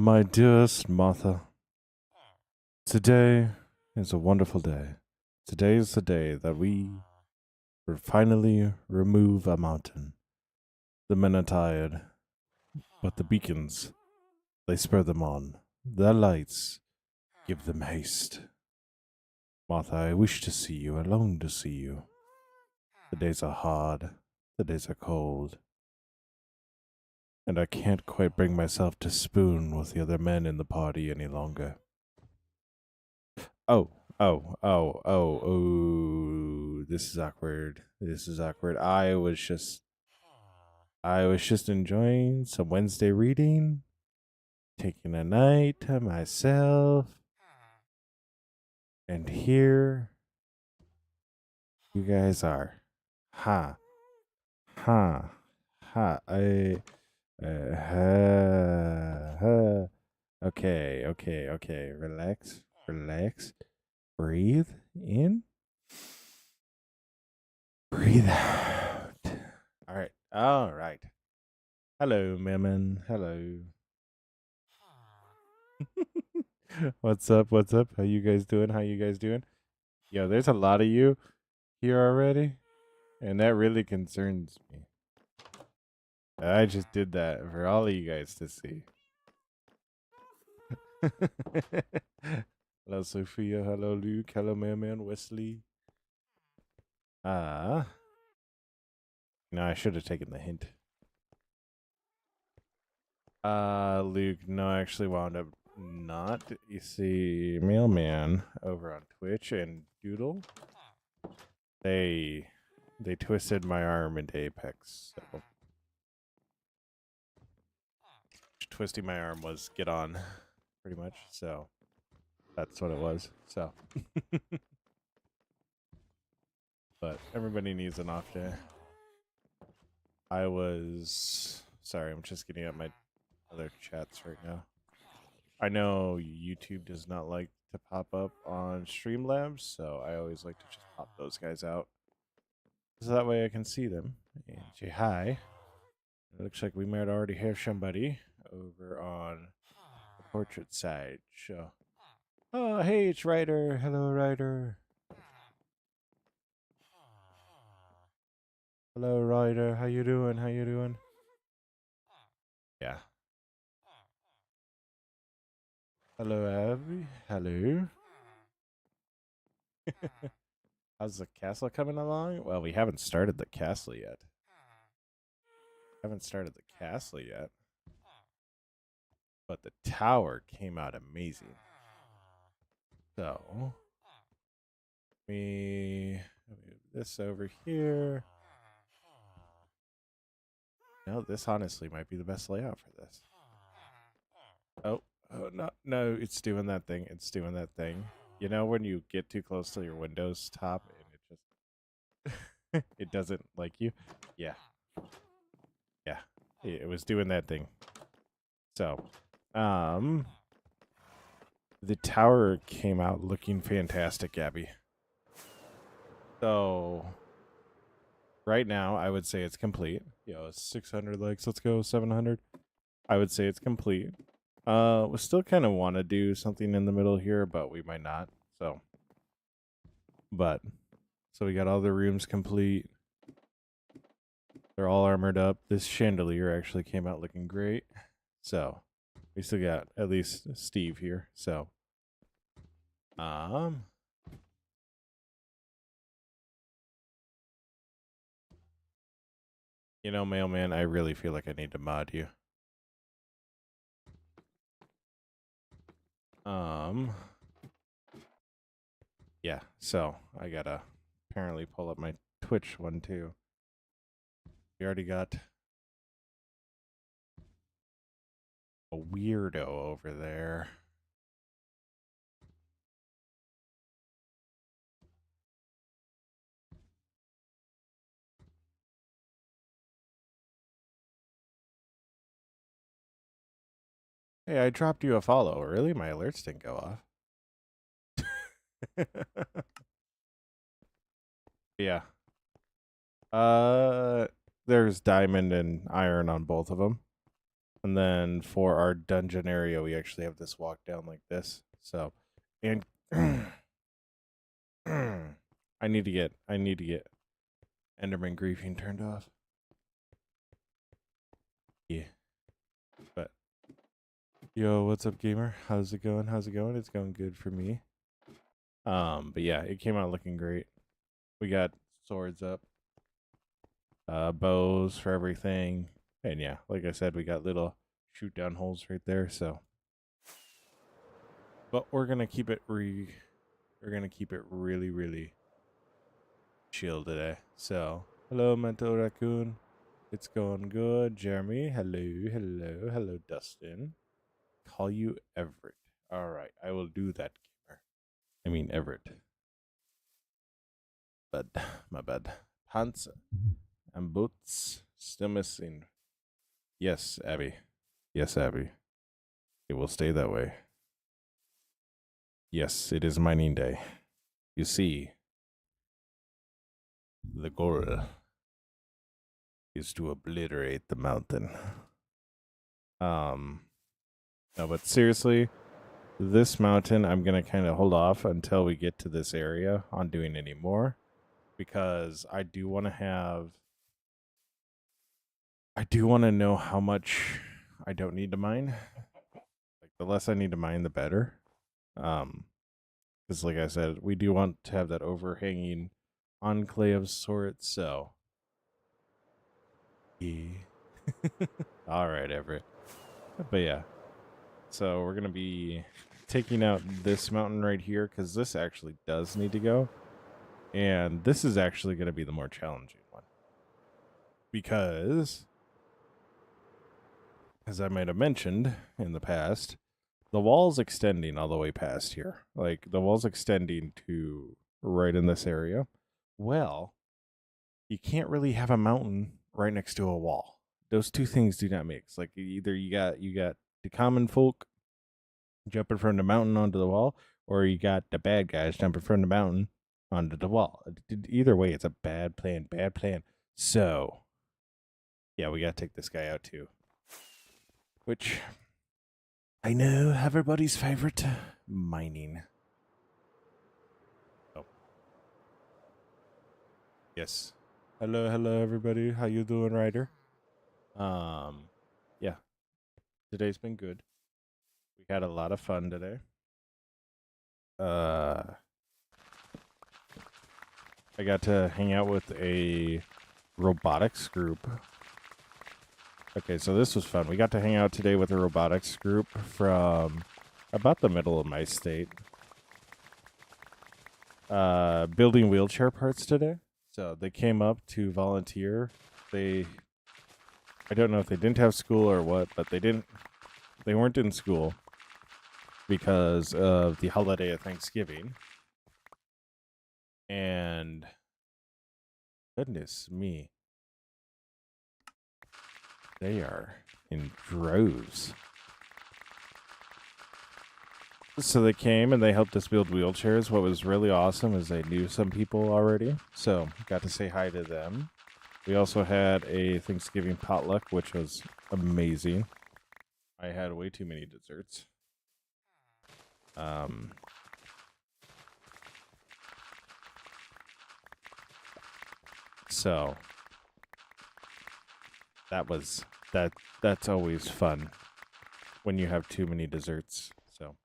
My dearest Martha, today is a wonderful day. Today is the day that we will finally remove a mountain. The men are tired, but the beacons, they spur them on. Their lights give them haste. Martha, I wish to see you. I long to see you. The days are hard. The days are cold. And I can't quite bring myself to spoon with the other men in the party any longer. Oh, oh. This is awkward. This is awkward. I was just enjoying some Wednesday reading, taking a night to myself, and here you guys are. Ha. Ha. Ha. Okay. Relax. Breathe in. Breathe out. All right. Hello, Mammon. Hello. What's up? What's up? How you guys doing? How you guys doing? Yo, there's a lot of you here already, and that really concerns me. I just did that for all of you guys to see. Hello, Sophia. Hello, Luke. Hello, Mammon. Wesley. Ah. No, I should have taken the hint. Luke, no, I actually wound up not. You see, Mailman over on Twitch and Doodle, they twisted my arm into Apex. So twisting my arm was get on, pretty much. So that's what it was. So, but everybody needs an off day. I was sorry. I'm just getting up my other chats right now. I know YouTube does not like to pop up on Streamlabs, so I always like to just pop those guys out. So that way I can see them and say hi. It looks like we might already have somebody over on the portrait side. So, oh, hey, it's Ryder. Hello, Ryder. Hello, Ryder. How you doing? How you doing? Yeah. Hello, Abby. Hello. How's the castle coming along? Well, we haven't started the castle yet. But the tower came out amazing. So, we move this over here. No, this honestly might be the best layout for this. Oh, no, it's doing that thing. You know when you get too close to your Windows top and it just it doesn't like you? Yeah. Yeah. It was doing that thing. So, the tower came out looking fantastic, Abby. So, right now, I would say it's complete. Yo, 600 likes. Let's go 700. I would say it's complete. We still kind of want to do something in the middle here, but we might not. So we got all the rooms complete. They're all armored up. This chandelier actually came out looking great. So we still got at least Steve here. So you know, Mailman, I really feel like I need to mod you. Yeah, so I gotta apparently pull up my Twitch one too. We already got a weirdo over there. Hey, I dropped you a follow. Really? My alerts didn't go off. Yeah. There's diamond and iron on both of them. And then for our dungeon area, we actually have this walk down like this. So, and I need to get Enderman griefing turned off. Yeah. But yo, what's up, gamer? How's it going? How's it going? It's going good for me. But yeah, it came out looking great. We got swords up, bows for everything, and yeah, like I said, we got little shoot down holes right there. So, but we're gonna keep it really, really chill today. So, hello, Mental Raccoon. It's going good, Jeremy. Hello, Dustin. Call you Everett. All right, I will do that, gamer. I mean Everett. But my bad. Pants and boots still missing. Yes, Abby. Yes, Abby. It will stay that way. Yes, it is mining day. You see, the goal is to obliterate the mountain. No, but seriously, this mountain, I'm going to kind of hold off until we get to this area on doing any more, because I do want to know how much I don't need to mine. Like, the less I need to mine, the better. Because like I said, we do want to have that overhanging enclave of sorts, so. Yeah. All right, Everett. But yeah. So we're going to be taking out this mountain right here, because this actually does need to go. And this is actually going to be the more challenging one. Because, as I might have mentioned in the past, the wall's extending all the way past here. Like, the wall's extending to right in this area. Well, you can't really have a mountain right next to a wall. Those two things do not mix. Like, either you got the common folk jumping from the mountain onto the wall, or you got the bad guys jumping from the mountain onto the wall. Either way, it's a bad plan. So, yeah, we got to take this guy out too. Which, I know, everybody's favorite, mining. Oh. Yes. Hello, everybody. How you doing, Ryder? Yeah. Today's been good. We had a lot of fun today. I got to hang out with a robotics group. Okay, so this was fun. We got to hang out today with a robotics group from about the middle of my state. Building wheelchair parts today. So they came up to volunteer. I don't know if they didn't have school or what, but they weren't in school because of the holiday of Thanksgiving. And goodness me, they are in droves. So they came and they helped us build wheelchairs. What was really awesome is they knew some people already, so got to say hi to them. We also had a Thanksgiving potluck, which was amazing. I had way too many desserts. So that's always fun when you have too many desserts. So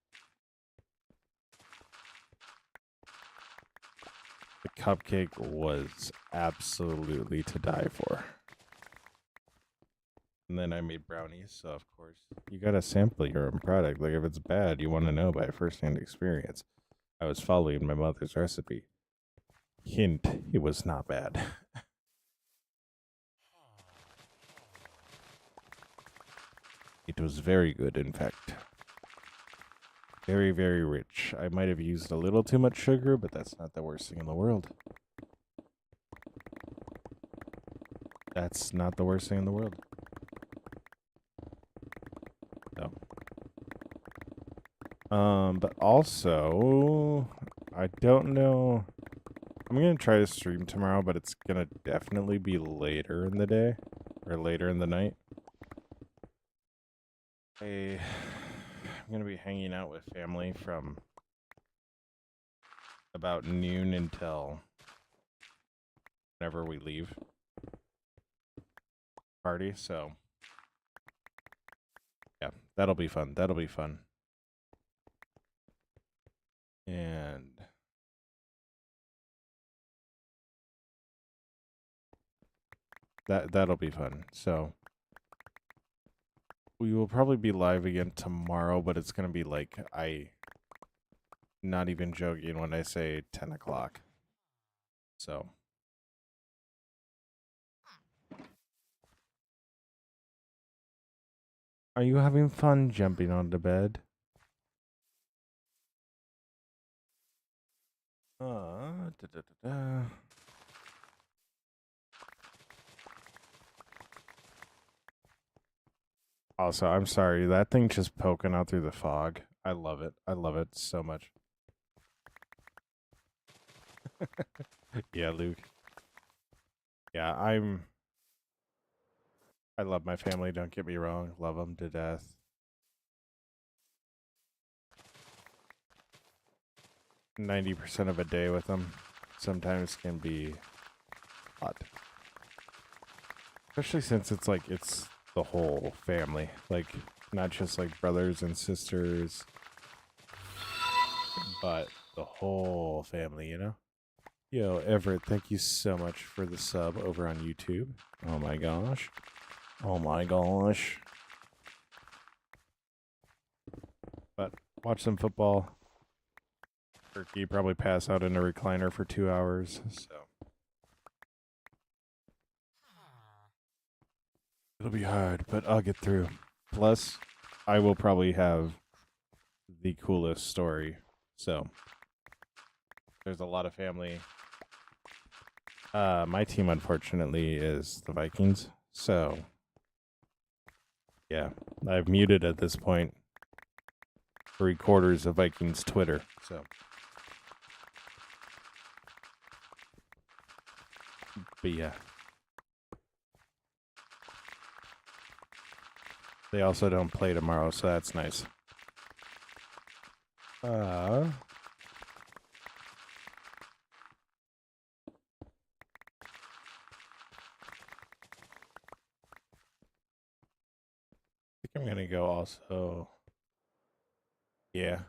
the cupcake was absolutely to die for. And then I made brownies, so of course you gotta sample your own product. Like, if it's bad, you want to know by first-hand experience. I was following my mother's recipe. Hint, it was not bad. It was very good, in fact. Very, very rich. I might have used a little too much sugar, but that's not the worst thing in the world. That's not the worst thing in the world. No. But also, I don't know. I'm gonna try to stream tomorrow, but it's gonna definitely be later in the day or later in the night. I'm going to be hanging out with family from about noon until whenever we leave party. So, yeah, that'll be fun. That'll be fun. And that'll be fun. So, we will probably be live again tomorrow, but it's going to be like not even joking when I say 10 o'clock. So. Are you having fun jumping onto bed? Da, da, da, da. Also, I'm sorry, that thing just poking out through the fog. I love it. I love it so much. Yeah, Luke. Yeah, I love my family, don't get me wrong. Love them to death. %90 of a day with them sometimes can be hot. Especially since it's like, it's the whole family. Like, not just like brothers and sisters, but the whole family, you know? Yo, Everett, thank you so much for the sub over on YouTube. Oh my gosh. Oh my gosh. But watch some football. Turkey probably pass out in a recliner for 2 hours, so. It'll be hard, but I'll get through. Plus, I will probably have the coolest story. So, there's a lot of family. My team, unfortunately, is the Vikings. So, yeah, I've muted at this point 3/4 of Vikings Twitter. So, but yeah. They also don't play tomorrow, so that's nice. I think I'm gonna go also. Yeah.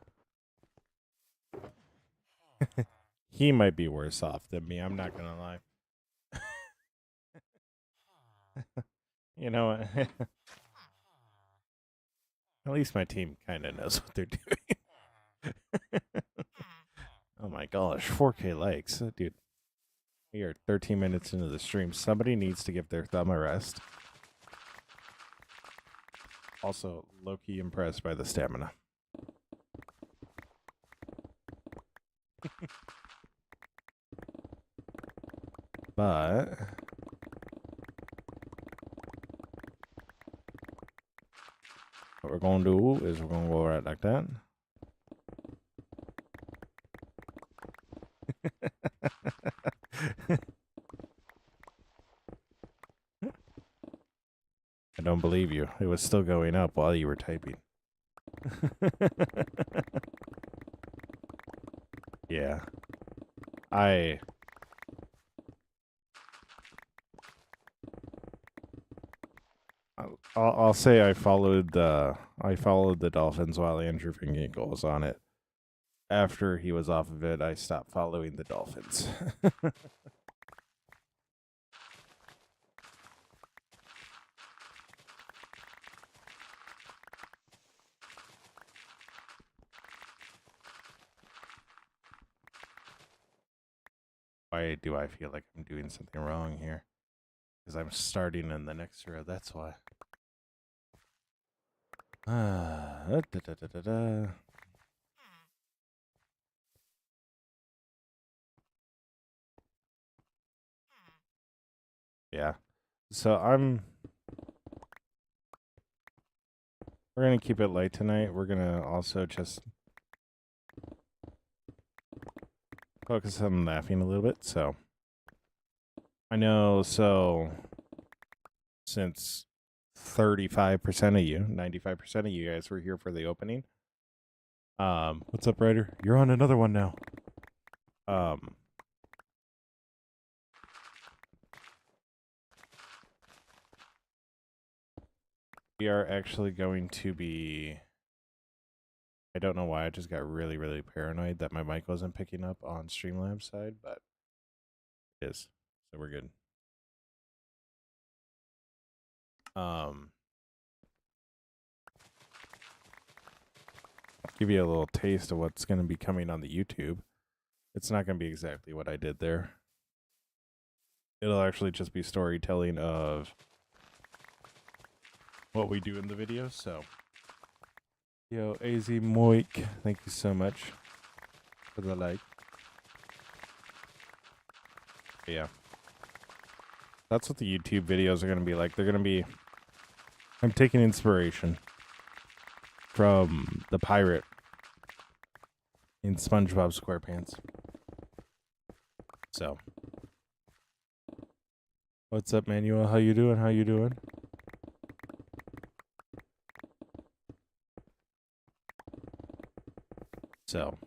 He might be worse off than me, I'm not gonna lie. You know what? At least my team kind of knows what they're doing. Oh my gosh, 4K likes. Dude, we are 13 minutes into the stream. Somebody needs to give their thumb a rest. Also, low-key impressed by the stamina. But what we're going to do is we're going to go right like that. I don't believe you. It was still going up while you were typing. Yeah. I'll say I followed the Dolphins while Andrew Finginkle was on it. After he was off of it, I stopped following the Dolphins. Why do I feel like I'm doing something wrong here? Because I'm starting in the next row, that's why. Da, da, da, da, da. Yeah. So we're going to keep it light tonight. We're going to also just focus on laughing a little bit. So I know, so since 35% of you, 95% of you guys were here for the opening. What's up, Ryder? You're on another one now. We are actually going to be... I don't know why, I just got really, really paranoid that my mic wasn't picking up on Streamlabs side, but it is. So we're good. Give you a little taste of what's going to be coming on the YouTube. It's not going to be exactly what I did there. It'll actually just be storytelling of what we do in the video, so. Yo, AZ Moik, thank you so much for the like. But yeah. That's what the YouTube videos are going to be like. They're going to be... I'm taking inspiration from the pirate in SpongeBob SquarePants. So. What's up, Manuel? How you doing? How you doing? So.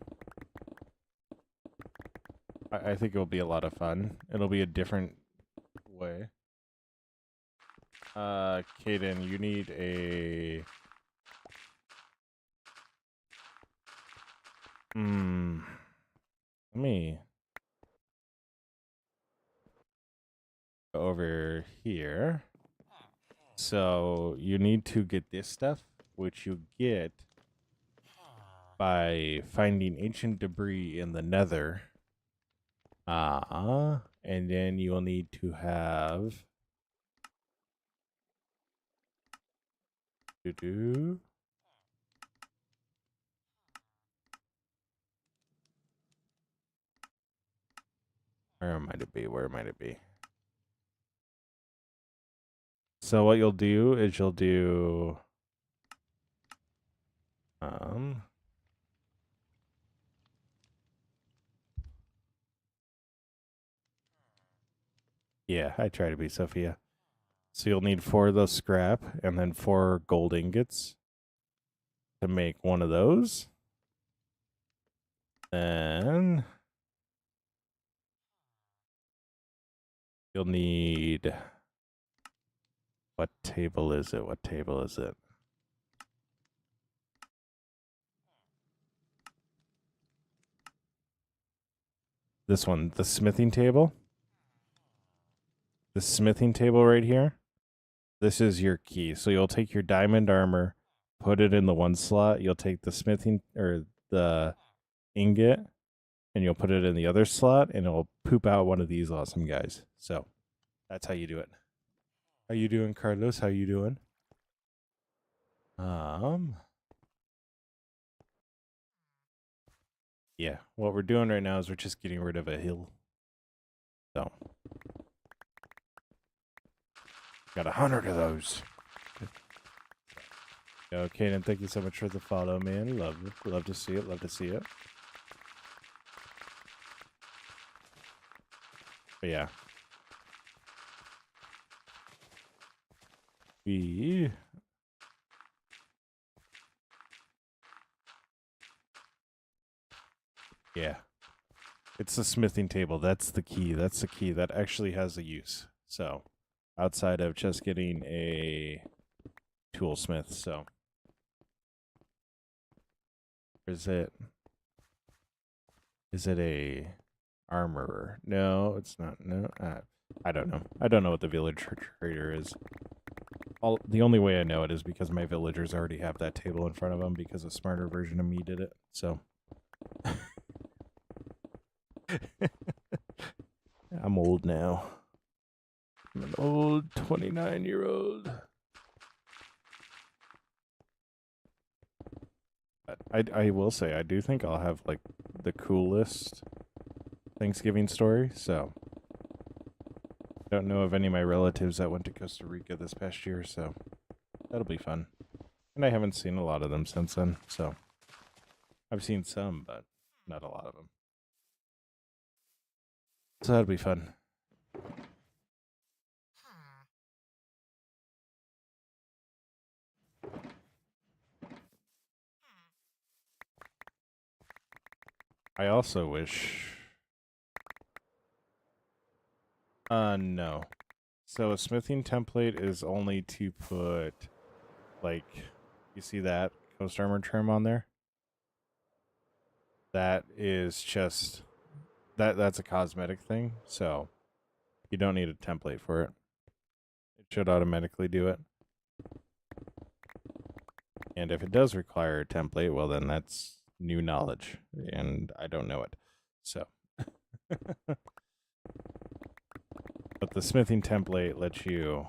I think it'll be a lot of fun. It'll be a different way. Kaden, you need a... Let me... go over here. So, you need to get this stuff, which you get by finding ancient debris in the nether. And then you'll need to have... Where might it be? Where might it be? So what you'll do is you'll do... Yeah, I try to be Sophia. So you'll need 4 of those scrap and then 4 gold ingots to make one of those. Then you'll need... What table is it? What table is it? This one, the smithing table. The smithing table right here. This is your key. So you'll take your diamond armor, put it in the one slot. You'll take the smithing or the ingot, and you'll put it in the other slot, and it'll poop out one of these awesome guys. So that's how you do it. How you doing, Carlos? How you doing? Yeah, what we're doing right now is we're just getting rid of a hill. So got 100 of those. Yo, Kaden, thank you so much for the follow, man. Love to see it. Love to see it. But yeah. Yeah. It's the smithing table. That's the key. That's the key. That actually has a use. So, outside of just getting a toolsmith, so. Is it a armorer? No, it's not. No, I don't know. I don't know what the villager trader is. The only way I know it is because my villagers already have that table in front of them because a smarter version of me did it. So. I'm old now. I'm an old 29-year-old. I will say, I do think I'll have, like, the coolest Thanksgiving story, so. I don't know of any of my relatives that went to Costa Rica this past year, so that'll be fun. And I haven't seen a lot of them since then, so. I've seen some, but not a lot of them. So that'll be fun. I also wish... no. So a smithing template is only to put, like, you see that Coast Armor trim on there? That is just, that's a cosmetic thing, so you don't need a template for it. It should automatically do it. And if it does require a template, well then that's new knowledge, and I don't know it. So... But the smithing template lets you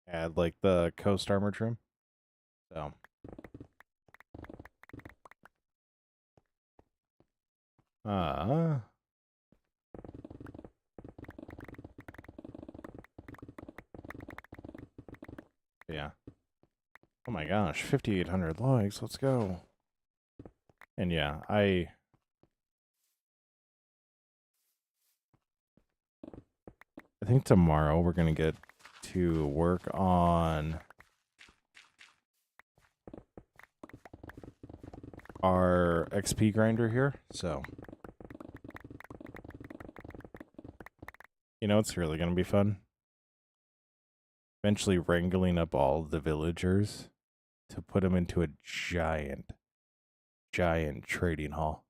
add like the Coast Armor trim. So yeah. Oh my gosh, 5,800 likes. Let's go. And yeah, I think tomorrow we're gonna get to work on our XP grinder here. So, you know, it's really gonna be fun. Eventually wrangling up all the villagers to put them into a giant trading hall.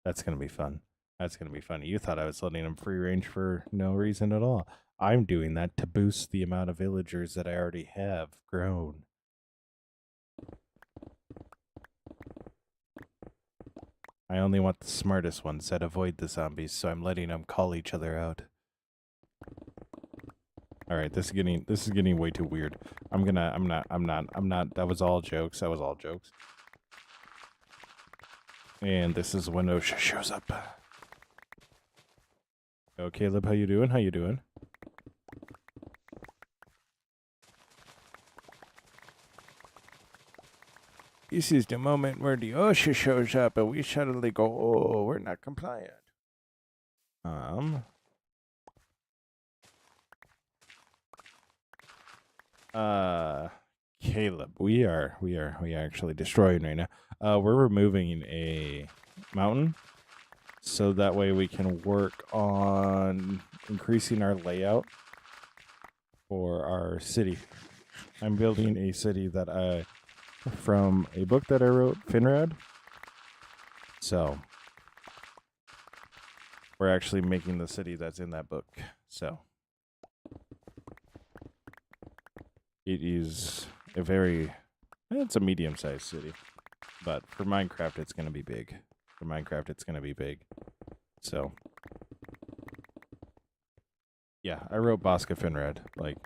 That's gonna be fun. That's going to be funny. You thought I was letting them free range for no reason at all. I'm doing that to boost the amount of villagers that I already have grown. I only want the smartest ones that avoid the zombies, so I'm letting them call each other out. All right, this is getting way too weird. I'm not. That was all jokes. That was all jokes. And this is when OSHA shows up. Oh, Caleb, how you doing? How you doing? This is the moment where the OSHA shows up and we suddenly go, oh, we're not compliant. Caleb, we are actually destroying right now. We're removing a mountain so that way we can work on increasing our layout for our city. I'm building a city that from a book that I wrote, Finrad. So we're actually making the city that's in that book. So it is it's a medium-sized city, but for Minecraft it's going to be big. So yeah, I wrote Bosca Finrad, like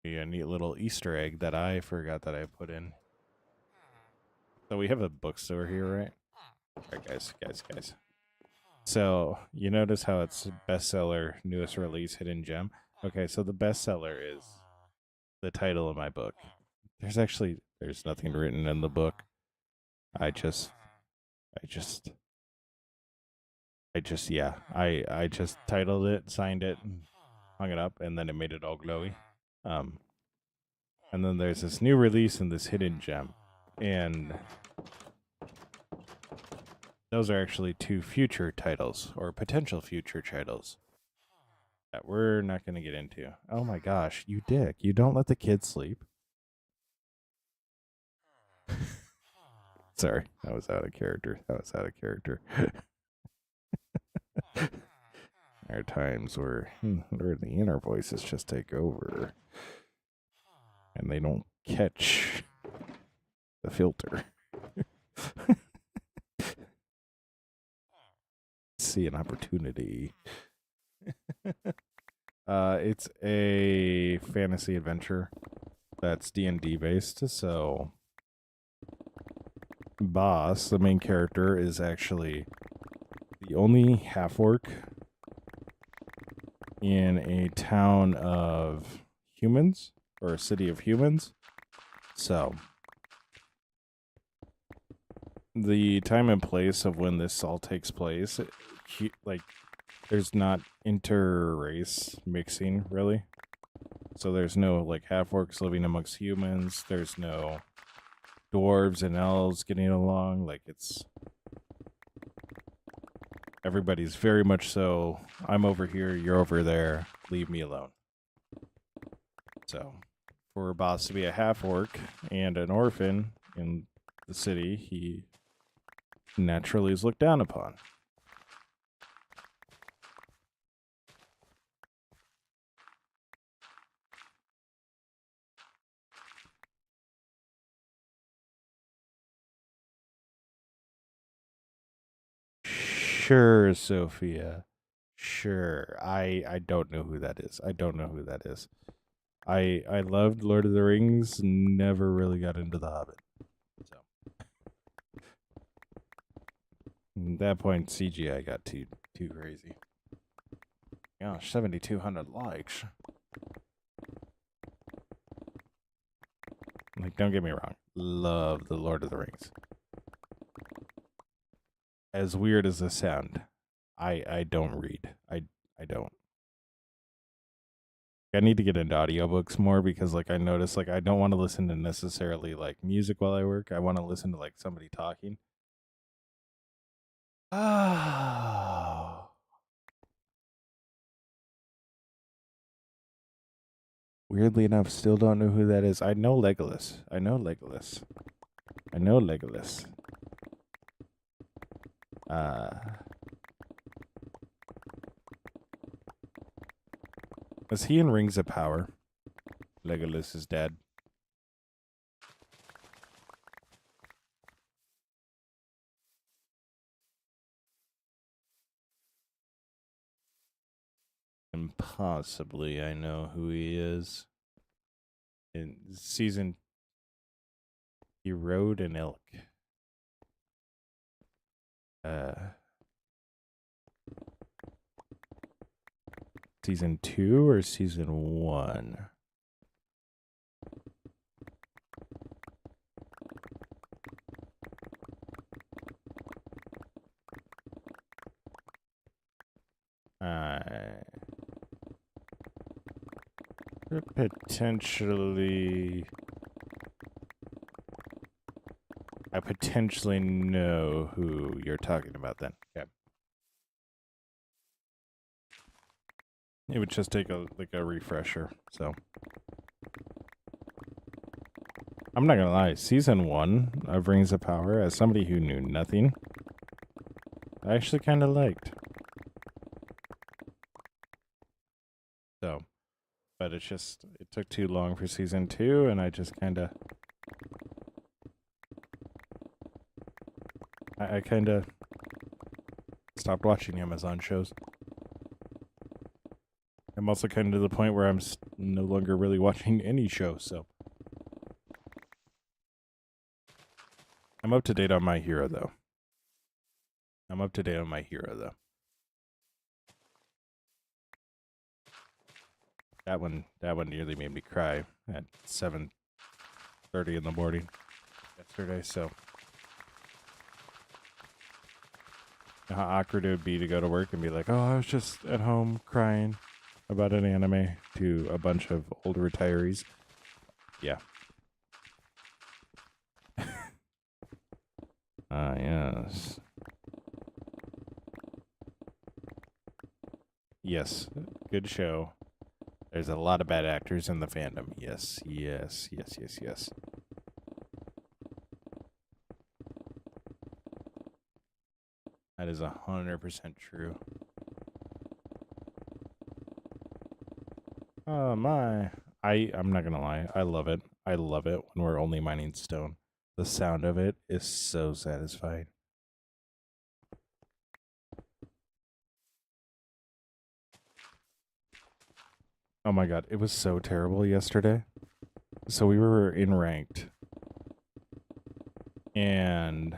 a neat little Easter egg that I forgot that I put in. So we have a bookstore here, right? All right, guys. So you notice how it's bestseller, newest release, hidden gem. Okay, so the bestseller is the title of my book. There's nothing written in the book. I just titled it, signed it, hung it up, and then it made it all glowy. And then there's this new release and this hidden gem. And those are actually two future titles, or potential future titles, that we're not going to get into. Oh my gosh, you dick. You don't let the kids sleep. Sorry, that was out of character. There are times where the inner voices just take over. And they don't catch the filter. See an opportunity. It's a fantasy adventure that's D&D based, so Boss, the main character, is actually the only half-orc in a town of humans, or a city of humans. So the time and place of when this all takes place, like, there's not inter-race mixing, really. So there's no like half orcs living amongst humans. There's no dwarves and elves getting along. Like it's everybody's very much so. I'm over here, you're over there. Leave me alone. So for a boss to be a half orc and an orphan in the city, he naturally is looked down upon. Sure, Sophia. Sure. I don't know who that is. I don't know who that is. I loved Lord of the Rings, never really got into The Hobbit. So at that point CGI got too crazy. Gosh, 7,200 likes. Like, don't get me wrong. Love the Lord of the Rings. As weird as this sound, I don't read. I don't. I need to get into audiobooks more because like I notice like I don't want to listen to necessarily like music while I work. I want to listen to like somebody talking. Oh. Weirdly enough, still don't know who that is. I know Legolas. I know Legolas. I know Legolas. Was he in Rings of Power? Legolas is dead. And possibly I know who he is. In season, he rode an elk. Season 2 or season 1? Potentially. I potentially know who you're talking about then. Okay. It would just take a refresher, so. I'm not gonna lie, season 1 of Rings of Power, as somebody who knew nothing, I actually kind of liked. So, but it's just, it took too long for season 2, and I just kind of, I kind of stopped watching Amazon shows. I'm also kind of to the point where I'm no longer really watching any show, so. I'm up to date on My Hero, though. That one nearly made me cry at 7:30 in the morning yesterday, so. You know how awkward it would be to go to work and be like, oh, I was just at home crying about an anime to a bunch of old retirees. Yeah. Yes. Yes, good show. There's a lot of bad actors in the fandom. Yes. That is 100% true. Oh my. I'm not gonna lie. I love it. I love it when we're only mining stone. The sound of it is so satisfying. Oh my god, it was so terrible yesterday. So we were in ranked. And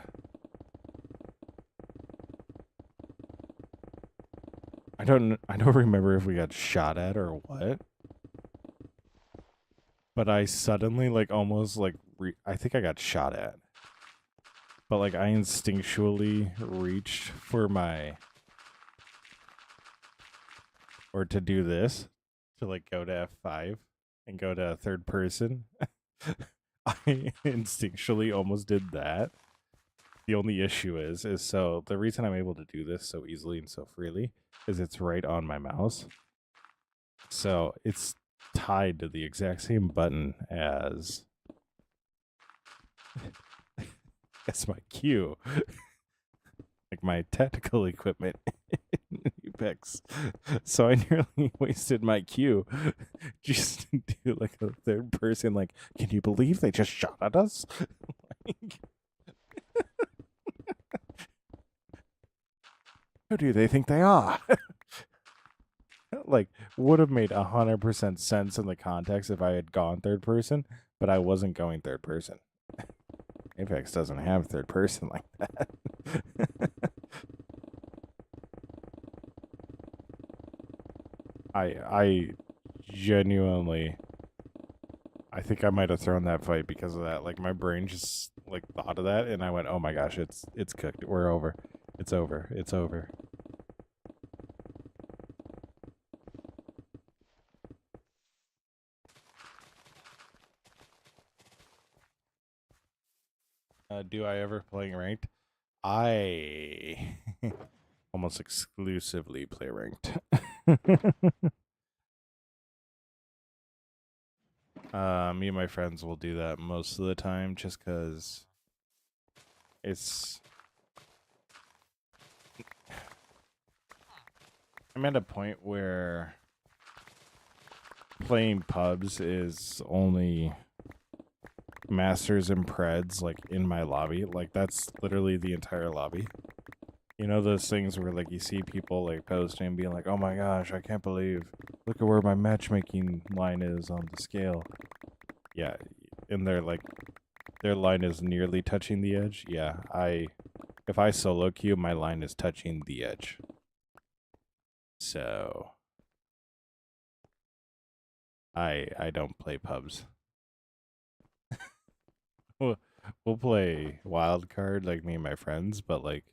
I don't remember if we got shot at or what. But I suddenly like almost like I think I got shot at. But like I instinctually reached for my or to do this to like go to F5 and go to third person. I instinctually almost did that. The only issue is so the reason I'm able to do this so easily and so freely is it's right on my mouse. So it's tied to the exact same button as my cue. Like my technical equipment in Apex. So I nearly wasted my cue just to do like a third person, like, can you believe they just shot at us? Like, who do they think they are? Like, would have made 100% sense in the context if I had gone third person, but I wasn't going third person. Apex doesn't have third person like that. I genuinely, I think I might have thrown that fight because of that. Like my brain just like thought of that, and I went, "Oh my gosh, it's cooked. We're over. It's over. It's over." Do I ever play ranked? I almost exclusively play ranked. Me and my friends will do that most of the time just because it's. I'm at a point where playing pubs is only masters and preds like in my lobby. Like that's literally the entire lobby. You know those things where like you see people like posting and being like, "Oh my gosh, I can't believe look at where my matchmaking line is on the scale." Yeah, and they're like their line is nearly touching the edge. Yeah, if I solo queue, my line is touching the edge. So I don't play pubs. We'll play wild card like me and my friends, but like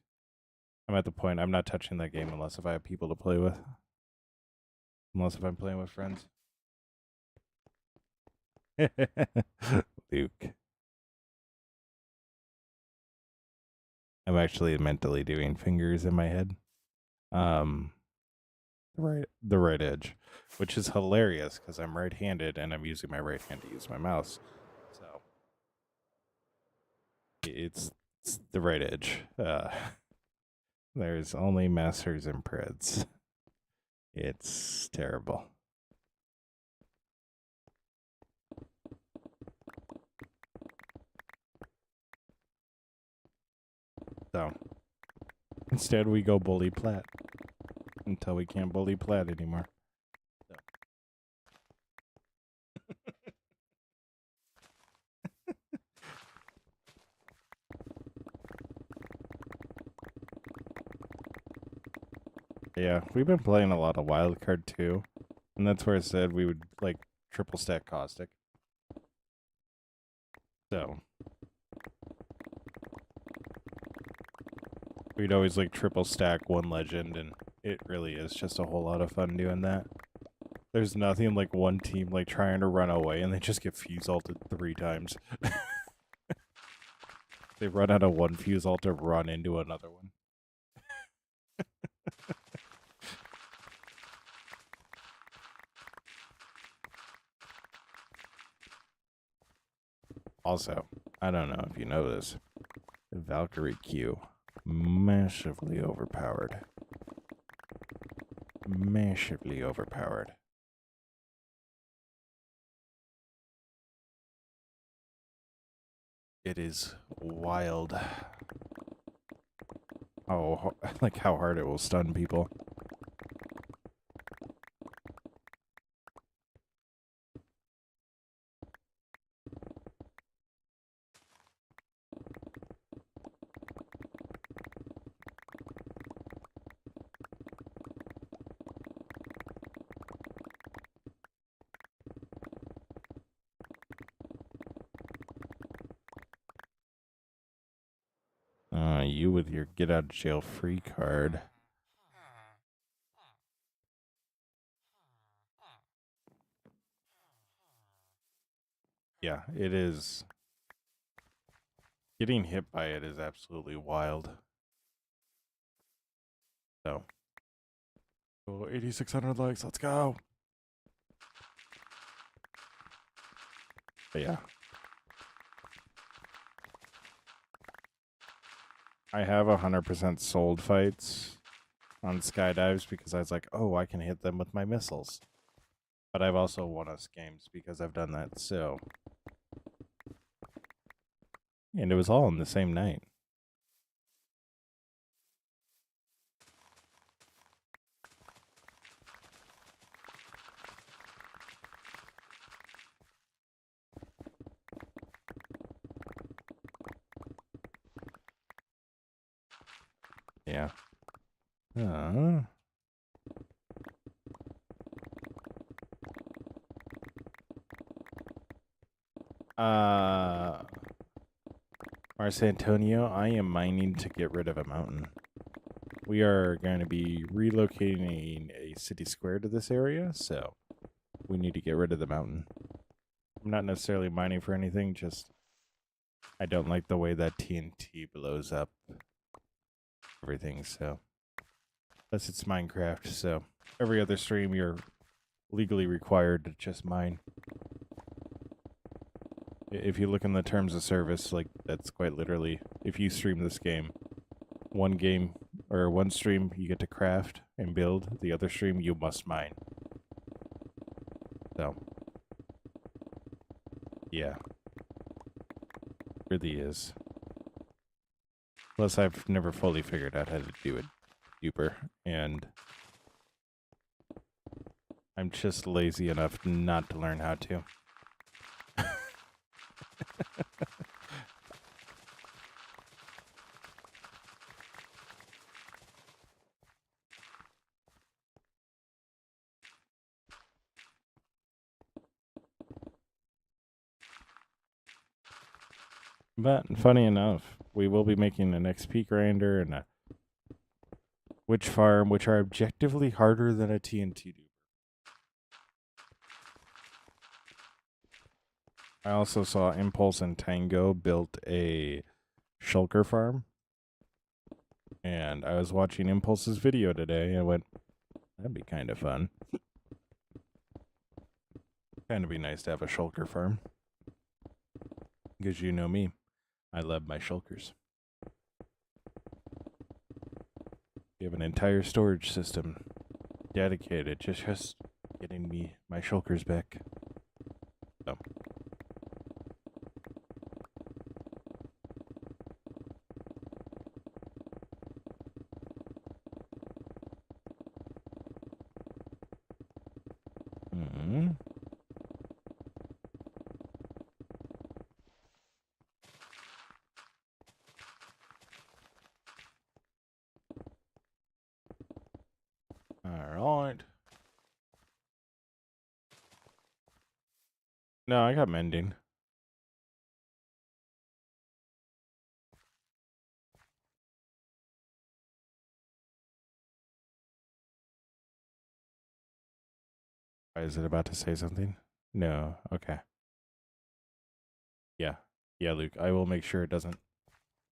I'm at the point I'm not touching that game unless if I have people to play with. Unless if I'm playing with friends. Luke. I'm actually mentally doing fingers in my head. The right edge, which is hilarious because I'm right-handed and I'm using my right hand to use my mouse. So it's the right edge. There's only masters and preds. It's terrible. So instead, we go bully plat until we can't bully plat anymore. So. Yeah, we've been playing a lot of wildcard too, and that's where I said we would like triple stack caustic. So we'd always like triple stack one legend, and it really is just a whole lot of fun doing that. There's nothing like one team like trying to run away and they just get fuse ulted 3 times. They run out of one fuse ult to run into another one. Also, I don't know if you know this, Valkyrie Q, massively overpowered. Massively overpowered. It is wild. Oh, like how hard it will stun people. You with your get out of jail free card. Yeah, it is. Getting hit by it is absolutely wild. So, 8,600 likes. Let's go. But yeah. I have 100% sold fights on skydives because I was like, oh, I can hit them with my missiles. But I've also won us games because I've done that, so. And it was all in the same night. Yeah. Mars Antonio, I am mining to get rid of a mountain. We are going to be relocating a city square to this area, so we need to get rid of the mountain. I'm not necessarily mining for anything, just I don't like the way that TNT blows up everything, so. Unless it's Minecraft, so every other stream you're legally required to just mine. If you look in the terms of service, like, that's quite literally, if you stream this game, one stream you get to craft and build, the other stream you must mine. So, yeah. Really is. Plus, I've never fully figured out how to do it duper, and I'm just lazy enough not to learn how to. But funny enough, we will be making an XP grinder and a witch farm, which are objectively harder than a TNT duper. I also saw Impulse and Tango built a shulker farm. And I was watching Impulse's video today and went, that'd be kind of fun. Kind of be nice to have a shulker farm. Because you know me, I love my shulkers. We have an entire storage system dedicated to just getting me my shulkers back. So. Alright. No, I got mending. Is it about to say something? No. Okay. Yeah. Yeah, Luke. I will make sure it doesn't.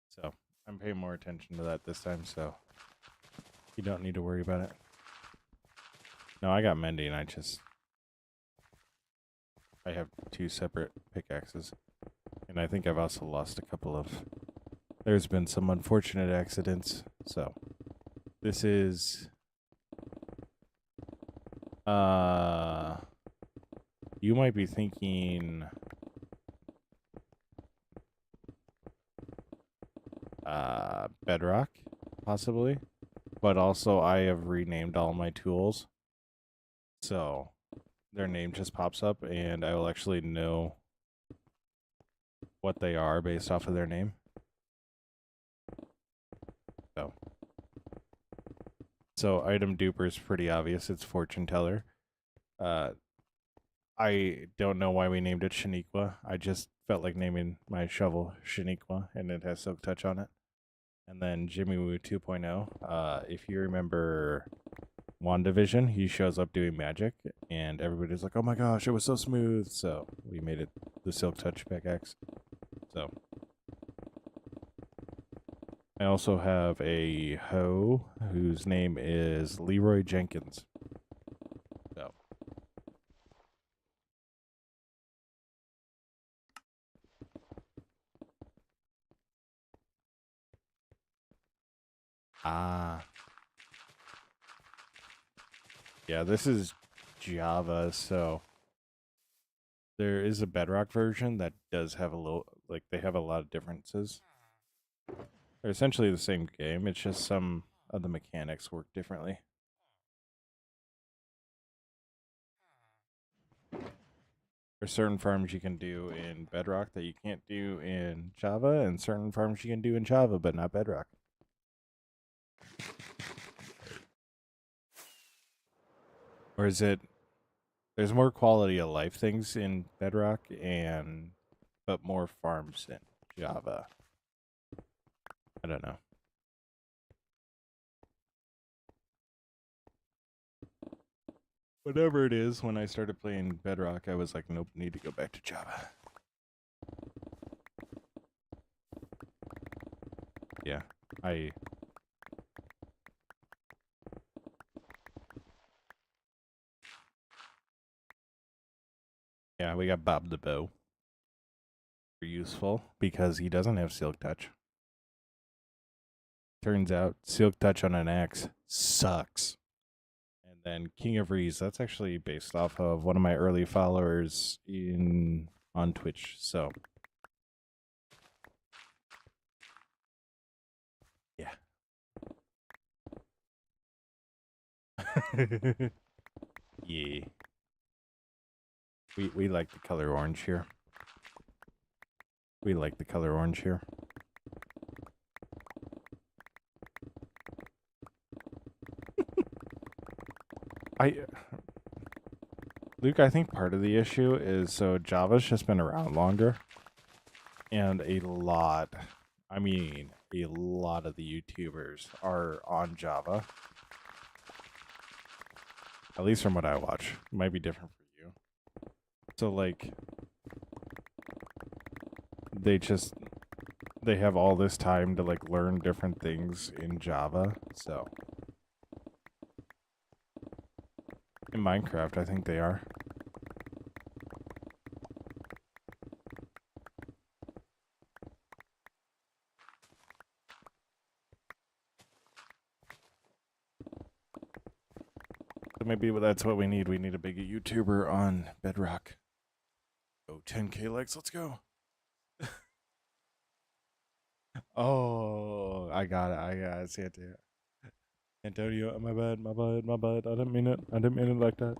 So, I'm paying more attention to that this time, so you don't need to worry about it. No, I got mending. I have two separate pickaxes. And I think I've also lost a couple of... There's been some unfortunate accidents, so... This is... You might be thinking... Bedrock, possibly. But also, I have renamed all my tools. So, their name just pops up, and I will actually know what they are based off of their name. So item duper is pretty obvious. It's fortune teller. I don't know why we named it Shaniqua. I just felt like naming my shovel Shaniqua, and it has Silk Touch on it. And then Jimmy Woo 2.0. If you remember WandaVision, he shows up doing magic, and everybody's like, oh my gosh, it was so smooth. So we made it the Silk Touch pickaxe. So I also have a hoe whose name is Leroy Jenkins. So yeah, this is Java, so there is a Bedrock version that does have a little, like, they have a lot of differences. They're essentially the same game, it's just some of the mechanics work differently. There's certain farms you can do in Bedrock that you can't do in Java, and certain farms you can do in Java, but not Bedrock. Or is it, there's more quality of life things in Bedrock, and but more farms in Java. I don't know. Whatever it is, when I started playing Bedrock, I was like, nope, need to go back to Java. Yeah, yeah, we got Bob the Bow. Useful because he doesn't have Silk Touch. Turns out Silk Touch on an axe sucks. And then King of Rees, that's actually based off of one of my early followers on Twitch. So yeah. Yeah. We like the color orange here. We like the color orange here. Luke, I think part of the issue is so Java's just been around longer, and a lot of the YouTubers are on Java. At least from what I watch. It might be different for you. So like they have all this time to like learn different things in Java. So in Minecraft, I think they are. So maybe that's what we need. We need a big YouTuber on Bedrock. Oh, 10K likes. Let's go. Oh, I got it. See it. Antonio, my bad. I didn't mean it. I didn't mean it like that.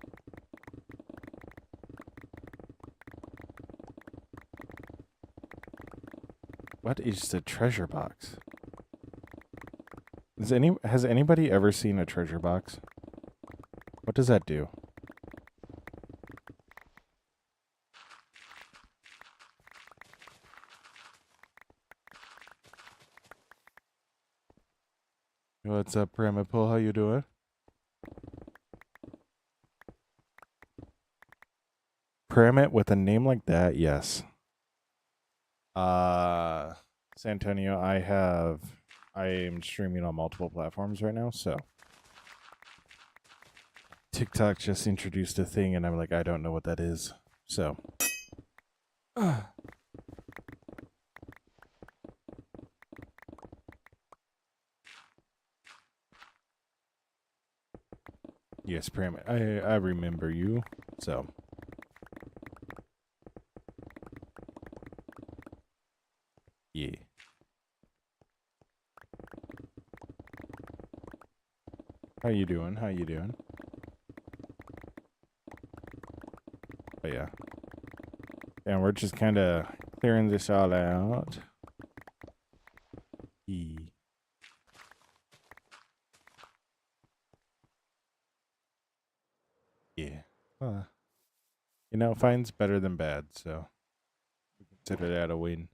What is the treasure box? Has anybody ever seen a treasure box? What does that do? What's up, Pramapool? How you doing? Pramit with a name like that, yes. Santonio, I am streaming on multiple platforms right now, so TikTok just introduced a thing and I'm like, I don't know what that is. So yes, Pramit. I remember you. So yeah. How you doing? Oh yeah. And we're just kind of clearing this all out. Yeah. Yeah. Fine's better than bad, so we consider that a win.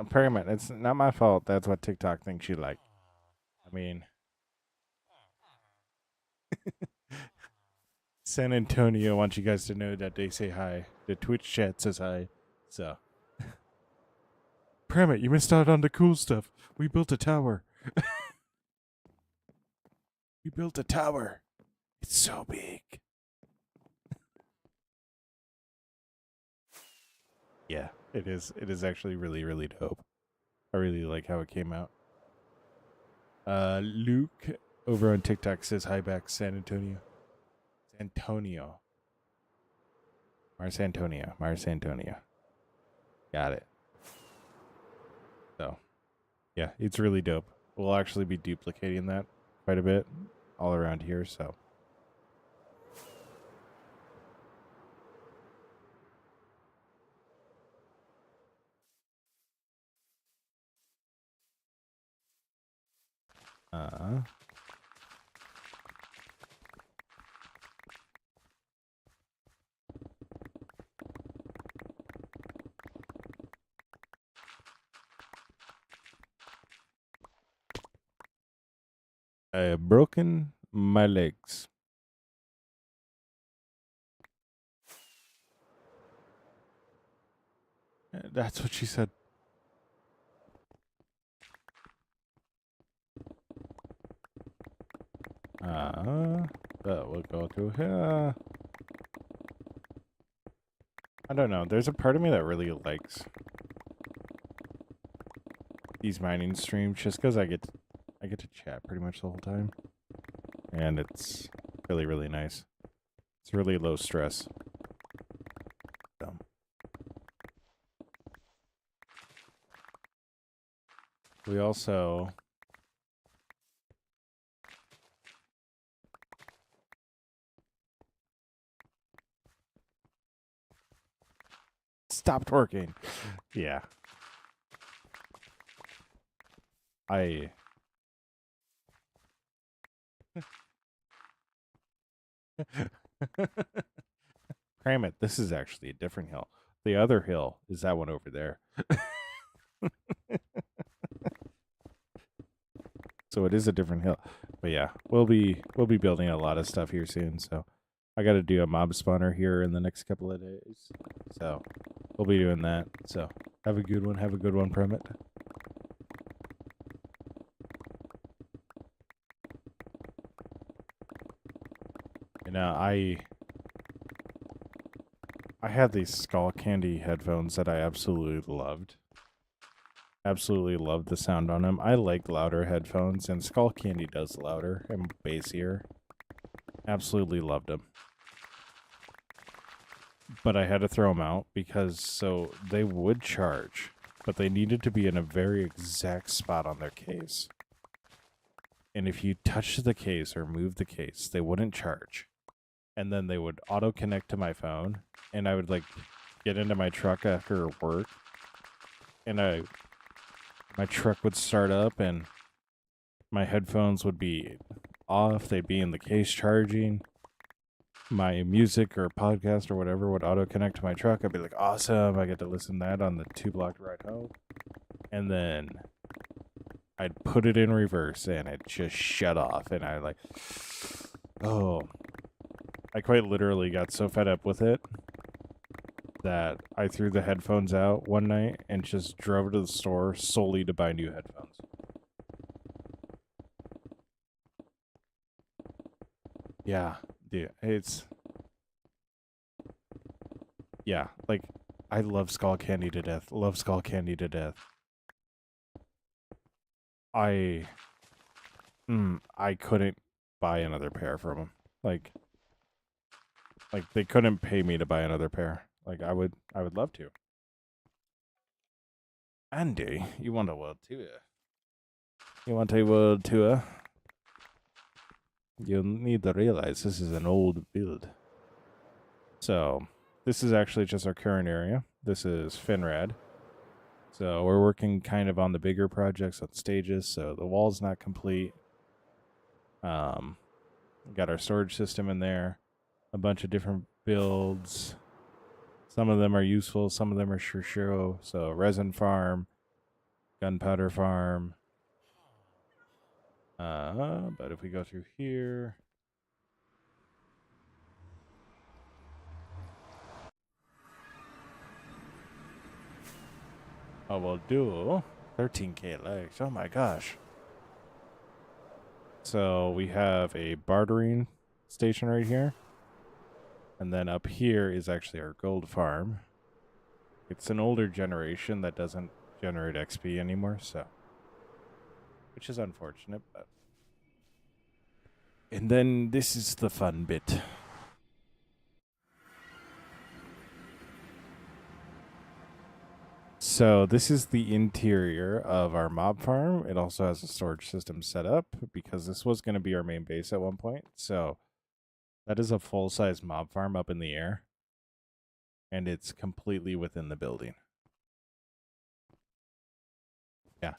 Pyramid, it's not my fault. That's what TikTok thinks you like. I mean, San Antonio wants you guys to know that they say hi. The Twitch chat says hi. So, Pyramid, you missed out on the cool stuff. We built a tower. We built a tower. It's so big. Yeah, it is. It is actually really, really dope. I really like how it came out. Luke over on TikTok says hi back, San Antonio. Antonio. Mars Antonio. Mars Antonio. Got it. So, yeah, it's really dope. We'll actually be duplicating that quite a bit all around here, so. I have broken my legs. That's what she said. We'll go to here. I don't know. There's a part of me that really likes these mining streams just because I get to chat pretty much the whole time, and it's really, really nice. It's really low stress. So. We also stopped working. Yeah. Cram it. This is actually a different hill. The other hill is that one over there. So it is a different hill. But yeah, we'll be building a lot of stuff here soon. So I got to do a mob spawner here in the next couple of days. So we'll be doing that. So have a good one. Have a good one, Primate. You know, I had these Skull Candy headphones that I absolutely loved. Absolutely loved the sound on them. I like louder headphones, and Skull Candy does louder and bassier. Absolutely loved them. But I had to throw them out because so they would charge, but they needed to be in a very exact spot on their case. And if you touched the case or moved the case, they wouldn't charge. And then they would auto connect to my phone, and I would like get into my truck after work, and my truck would start up, and my headphones would be off. They'd be in the case charging. My music or podcast or whatever would auto connect to my truck. I'd be like, awesome. I get to listen to that on the 2-block ride home. And then I'd put it in reverse and it just shut off. And I I quite literally got so fed up with it that I threw the headphones out one night and just drove to the store solely to buy new headphones. Yeah, dude, yeah, like, I love Skull Candy to death. Love Skull Candy to death. I couldn't buy another pair from them. Like they couldn't pay me to buy another pair. Like I would love to. Andy, you want a world tour? You want a world tour? You'll need to realize this is an old build. So, this is actually just our current area. This is Finrad. So, we're working kind of on the bigger projects on stages, so the wall's not complete. Got our storage system in there, a bunch of different builds. Some of them are useful, some of them are sure. So resin farm, gunpowder farm. But if we go through here, we'll do 13K legs. Oh my gosh. So we have a bartering station right here. And then up here is actually our gold farm. It's an older generation that doesn't generate XP anymore, so. Which is unfortunate, but. And then this is the fun bit. So this is the interior of our mob farm. It also has a storage system set up because this was going to be our main base at one point. So that is a full-size mob farm up in the air. And it's completely within the building. Yeah.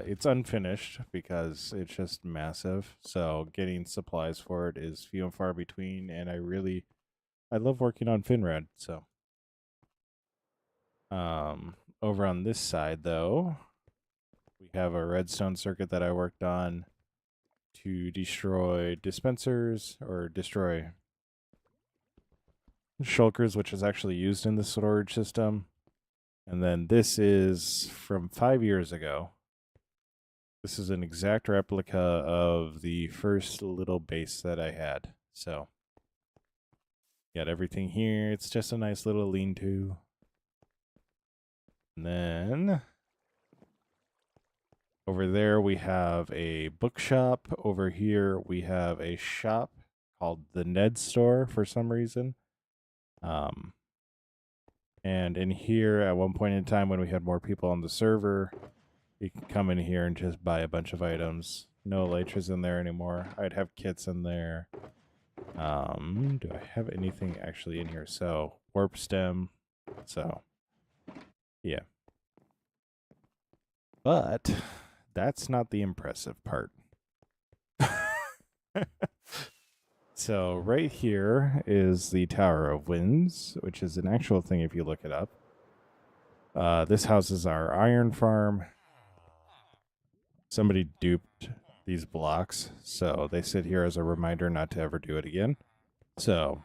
It's unfinished because it's just massive. So getting supplies for it is few and far between. And I love working on Finrad. So over on this side, though, we have a redstone circuit that I worked on to destroy dispensers or destroy shulkers, which is actually used in the storage system. And then this is from 5 years ago. This is an exact replica of the first little base that I had. So, got everything here. It's just a nice little lean-to. And then over there we have a bookshop. Over here we have a shop called the Ned Store for some reason. And in here at one point in time when we had more people on the server, you can come in here and just buy a bunch of items. No elytras in there anymore. I'd have kits in there. Do I have anything actually in here? So, warp stem. So, yeah. But that's not the impressive part. So right here is the Tower of Winds, which is an actual thing if you look it up. This houses our iron farm. Somebody duped these blocks, so they sit here as a reminder not to ever do it again. So,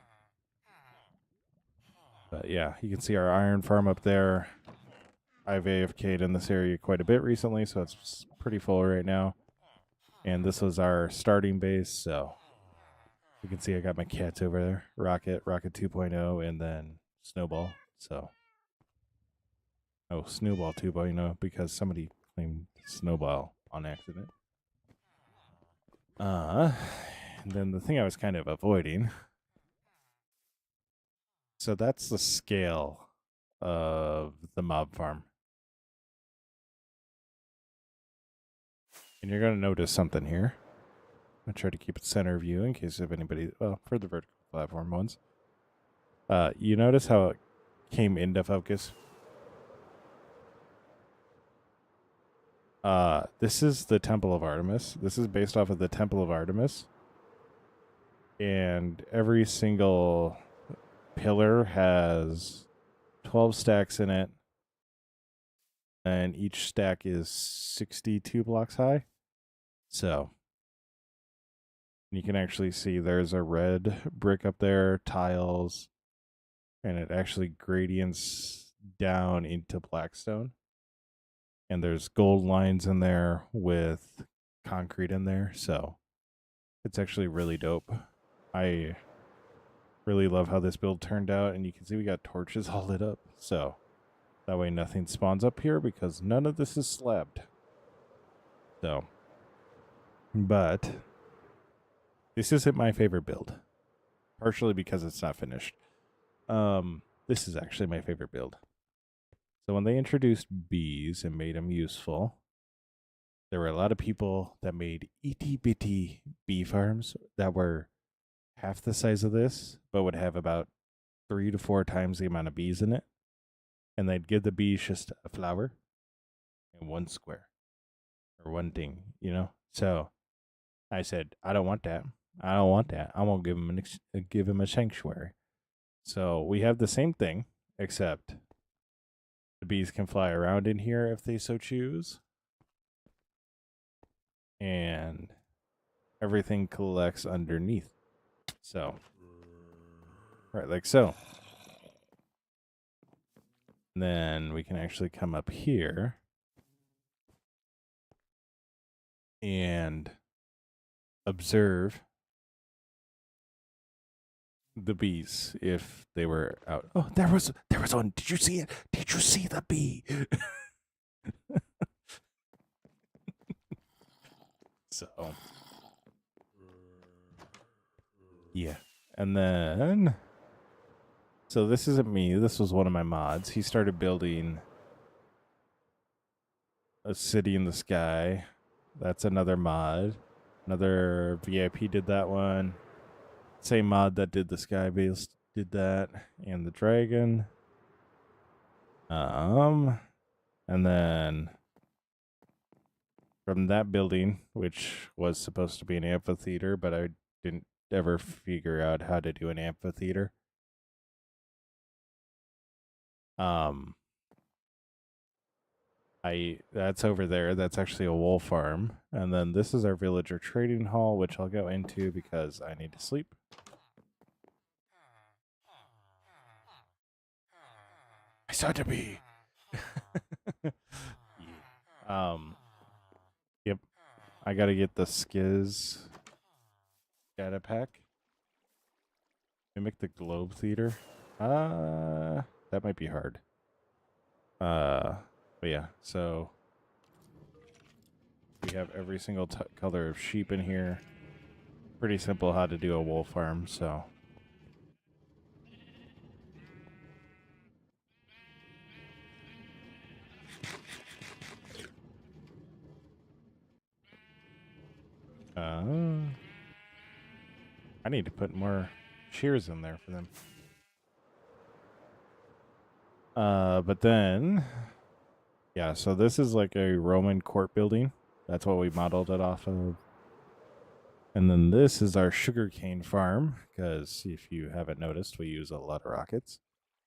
but yeah, you can see our iron farm up there. I've AFK'd in this area quite a bit recently, so it's pretty full right now. And this was our starting base, so you can see I got my cats over there. Rocket 2.0, and then Snowball. So, Snowball 2.0 because somebody claimed Snowball on accident. And then the thing I was kind of avoiding. So that's the scale of the mob farm. And you're going to notice something here. I'm going to try to keep it center view in case if anybody, well, for the vertical platform ones. You notice how it came into focus? This is the Temple of Artemis. This is based off of the Temple of Artemis. And every single pillar has 12 stacks in it. And each stack is 62 blocks high. So you can actually see there's a red brick up there, tiles, and it actually gradients down into blackstone. And there's gold lines in there with concrete in there. So it's actually really dope. I really love how this build turned out. And you can see we got torches all lit up. So that way nothing spawns up here because none of this is slabbed. So, but this isn't my favorite build. Partially because it's not finished. This is actually my favorite build. So when they introduced bees and made them useful, there were a lot of people that made itty bitty bee farms that were half the size of this, but would have about 3 to 4 times the amount of bees in it. And they'd give the bees just a flower and one square or one thing, you know? So I said, I don't want that. I don't want that. I won't give him a sanctuary. So we have the same thing, except the bees can fly around in here if they so choose. And everything collects underneath. So, right, like so. And then we can actually come up here and observe the bees if they were out. Oh, there was one. Did you see it? Did you see the bee? So, yeah. And then, so this isn't me. This was one of my mods. He started building a city in the sky. That's another mod. Another VIP did that one. Same mod that did the sky base did that, and the dragon. And then from that building, which was supposed to be an amphitheater, but I didn't ever figure out how to do an amphitheater. That's over there. That's actually a wool farm. And then this is our villager trading hall, which I'll go into because I need to sleep. I saw the bee. Yeah. Yep. I gotta get the Skiz data pack. Mimic the Globe Theater. That might be hard. But yeah, so we have every single color of sheep in here. Pretty simple how to do a wool farm, so. I need to put more shears in there for them. But then, yeah, so this is like a Roman court building. That's what we modeled it off of. And then this is our sugarcane farm, because if you haven't noticed, we use a lot of rockets.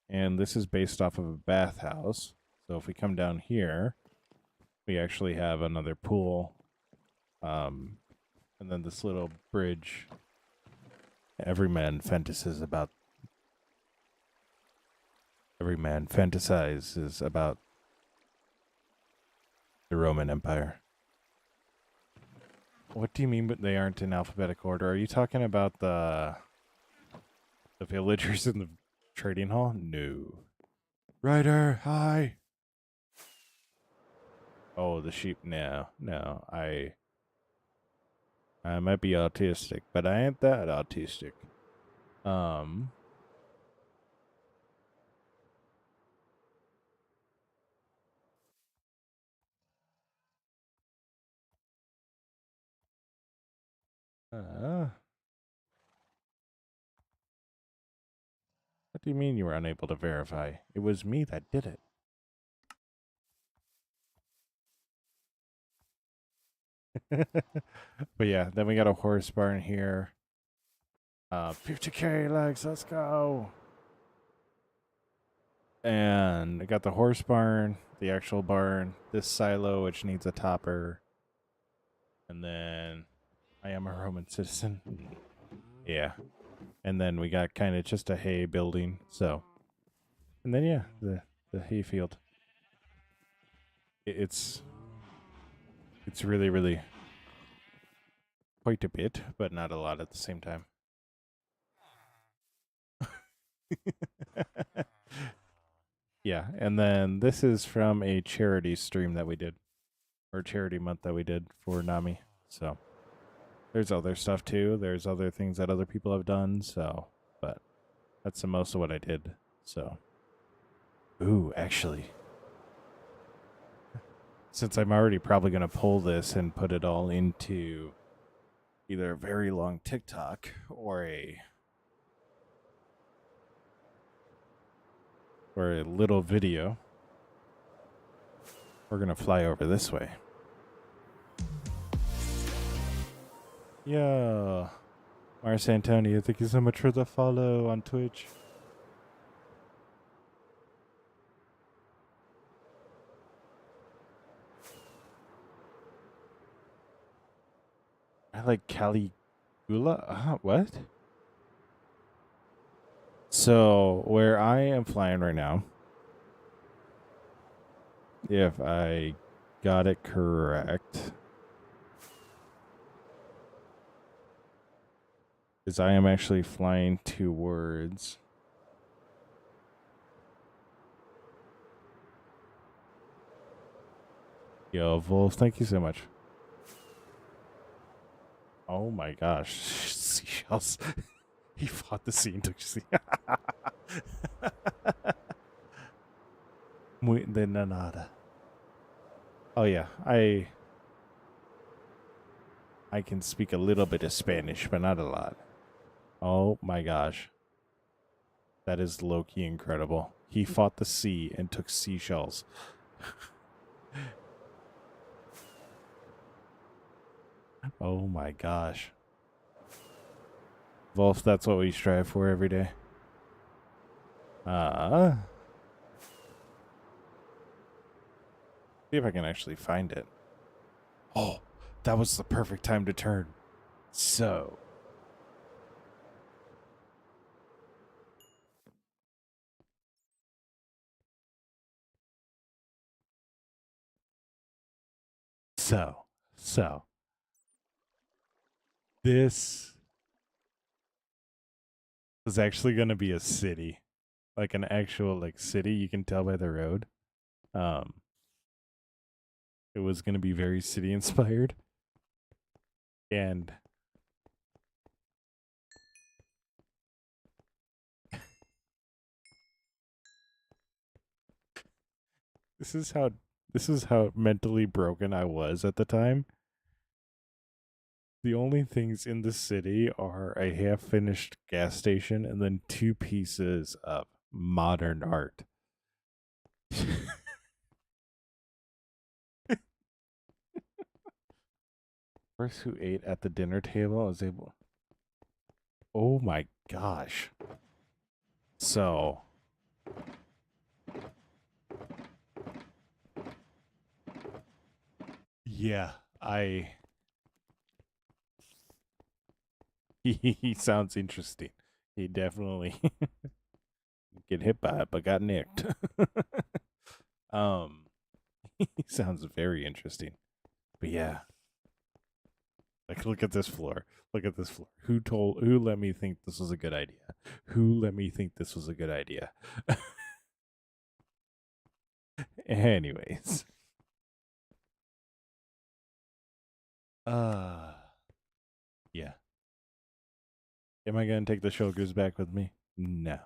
And this is based off of a bathhouse. So if we come down here, we actually have another pool. And then this little bridge. Every man fantasizes about the Roman Empire. What do you mean but they aren't in alphabetic order? Are you talking about the villagers in the trading hall? No. Ryder, hi. Oh, the sheep. No. I might be autistic, but I ain't that autistic. What do you mean you were unable to verify? It was me that did it. But yeah, then we got a horse barn here. 50k legs, let's go. And I got the horse barn, the actual barn, this silo which needs a topper. And then I am a Roman citizen. Yeah. And then we got kind of just a hay building, so. And then yeah, the hay field. It's really quite a bit, but not a lot at the same time. Yeah, and then this is from a charity stream that we did, or charity month that we did for Nami. So there's other stuff too. There's other things that other people have done. So, but that's the most of what I did. So, ooh, actually, since I'm already probably gonna pull this and put it all into either a very long TikTok or a little video, we're gonna fly over this way. Yeah, Mars Antonio, thank you so much for the follow on Twitch. I like Caligula. What? So where I am flying right now, if I got it correct, is I am actually flying towards Yo, Wolf, thank you so much. Oh my gosh. Seashells. He fought the sea and took sea. Muy de nada. Oh yeah, I can speak a little bit of Spanish, but not a lot. Oh my gosh. That is low-key incredible. He fought the sea and took seashells. Oh my gosh. Wolf, that's what we strive for every day. See if I can actually find it. Oh, that was the perfect time to turn. So. This is actually going to be a city. Like an actual like city, you can tell by the road. It was going to be very city inspired. And this is how mentally broken I was at the time. The only things in the city are a half-finished gas station and then 2 pieces of modern art. First who ate at the dinner table is able. Oh my gosh. So yeah, he sounds interesting. He definitely get hit by it, but got nicked. He sounds very interesting. But yeah, like look at this floor. Look at this floor. Who let me think this was a good idea? Who let me think this was a good idea? Anyways. Yeah. Am I gonna take the shulkers back with me? No.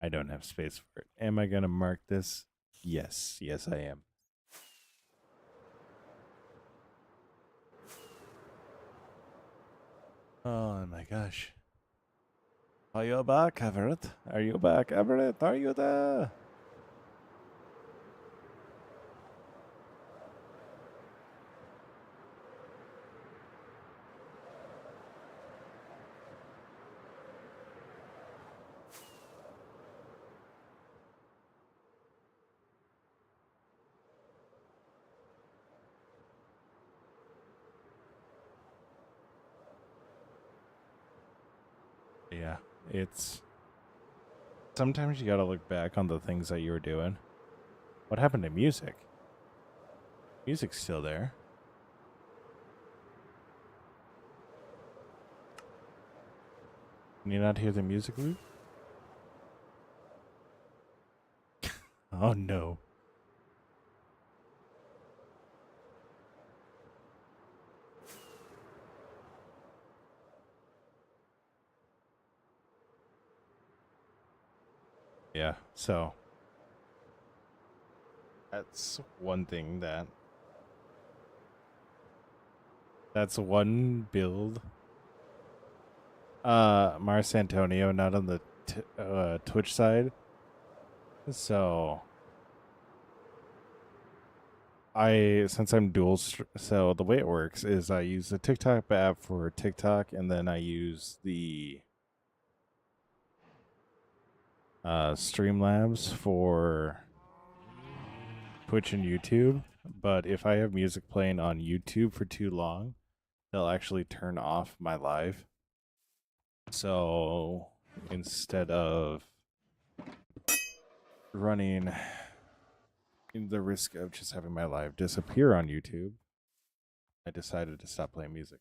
I don't have space for it. Am I gonna mark this? Yes. Yes, I am. Oh my gosh. Are you back, Everett? Are you back, Everett? Are you there? Yeah, it's sometimes you gotta look back on the things that you were doing. What happened to music? Music's still there. Can you not hear the music loop? Oh no. Yeah, so that's one thing that's one build. Mars Antonio not on the Twitch side. So since I'm so the way it works is I use the TikTok app for TikTok and then I use the Streamlabs for Twitch and YouTube. But if I have music playing on YouTube for too long, they'll actually turn off my live. So instead of running the risk of just having my live disappear on YouTube, I decided to stop playing music.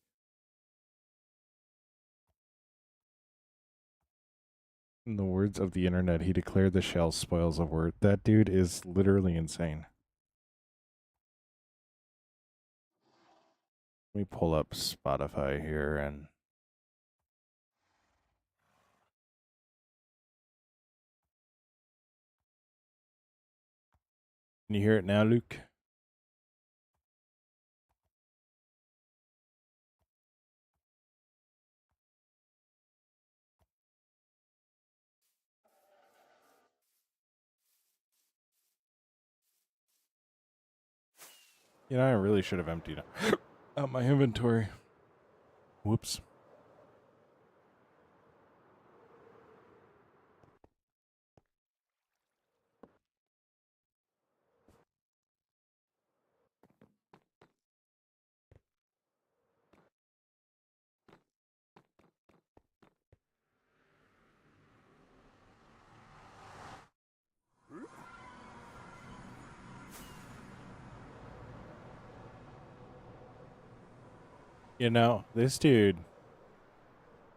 In the words of the internet, he declared the shell spoils a word. That dude is literally insane. Let me pull up Spotify here and can you hear it now, Luke? You know, I really should have emptied out my inventory. Whoops. You know, this dude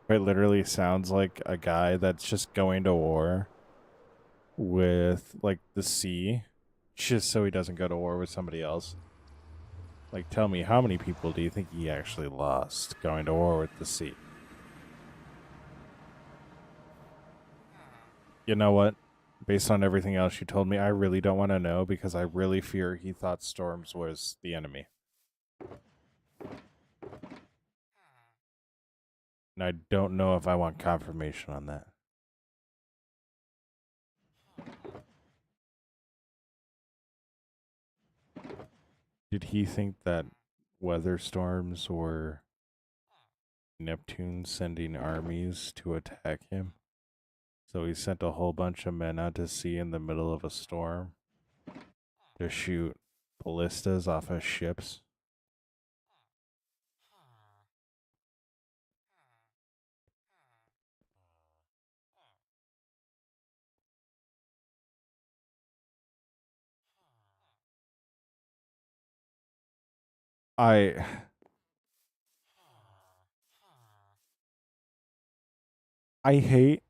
quite literally sounds like a guy that's just going to war with, like, the sea, just so he doesn't go to war with somebody else. Like, tell me, how many people do you think he actually lost going to war with the sea? You know what? Based on everything else you told me, I really don't want to know because I really fear he thought storms was the enemy. And I don't know if I want confirmation on that. Did he think that weather storms were Neptune sending armies to attack him? So he sent a whole bunch of men out to sea in the middle of a storm to shoot ballistas off of ships. I hate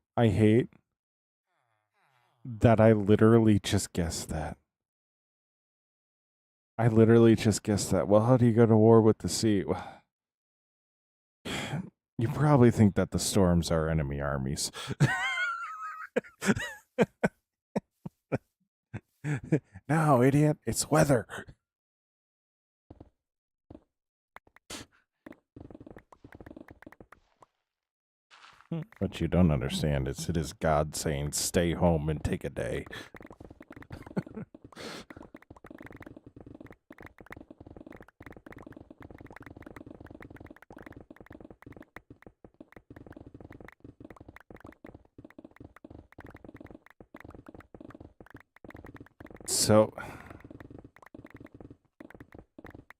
that I literally just guessed that. I literally just guessed that. Well, how do you go to war with the sea? You probably think that the storms are enemy armies. No, idiot. It's weather. What you don't understand is it is God saying, stay home and take a day. So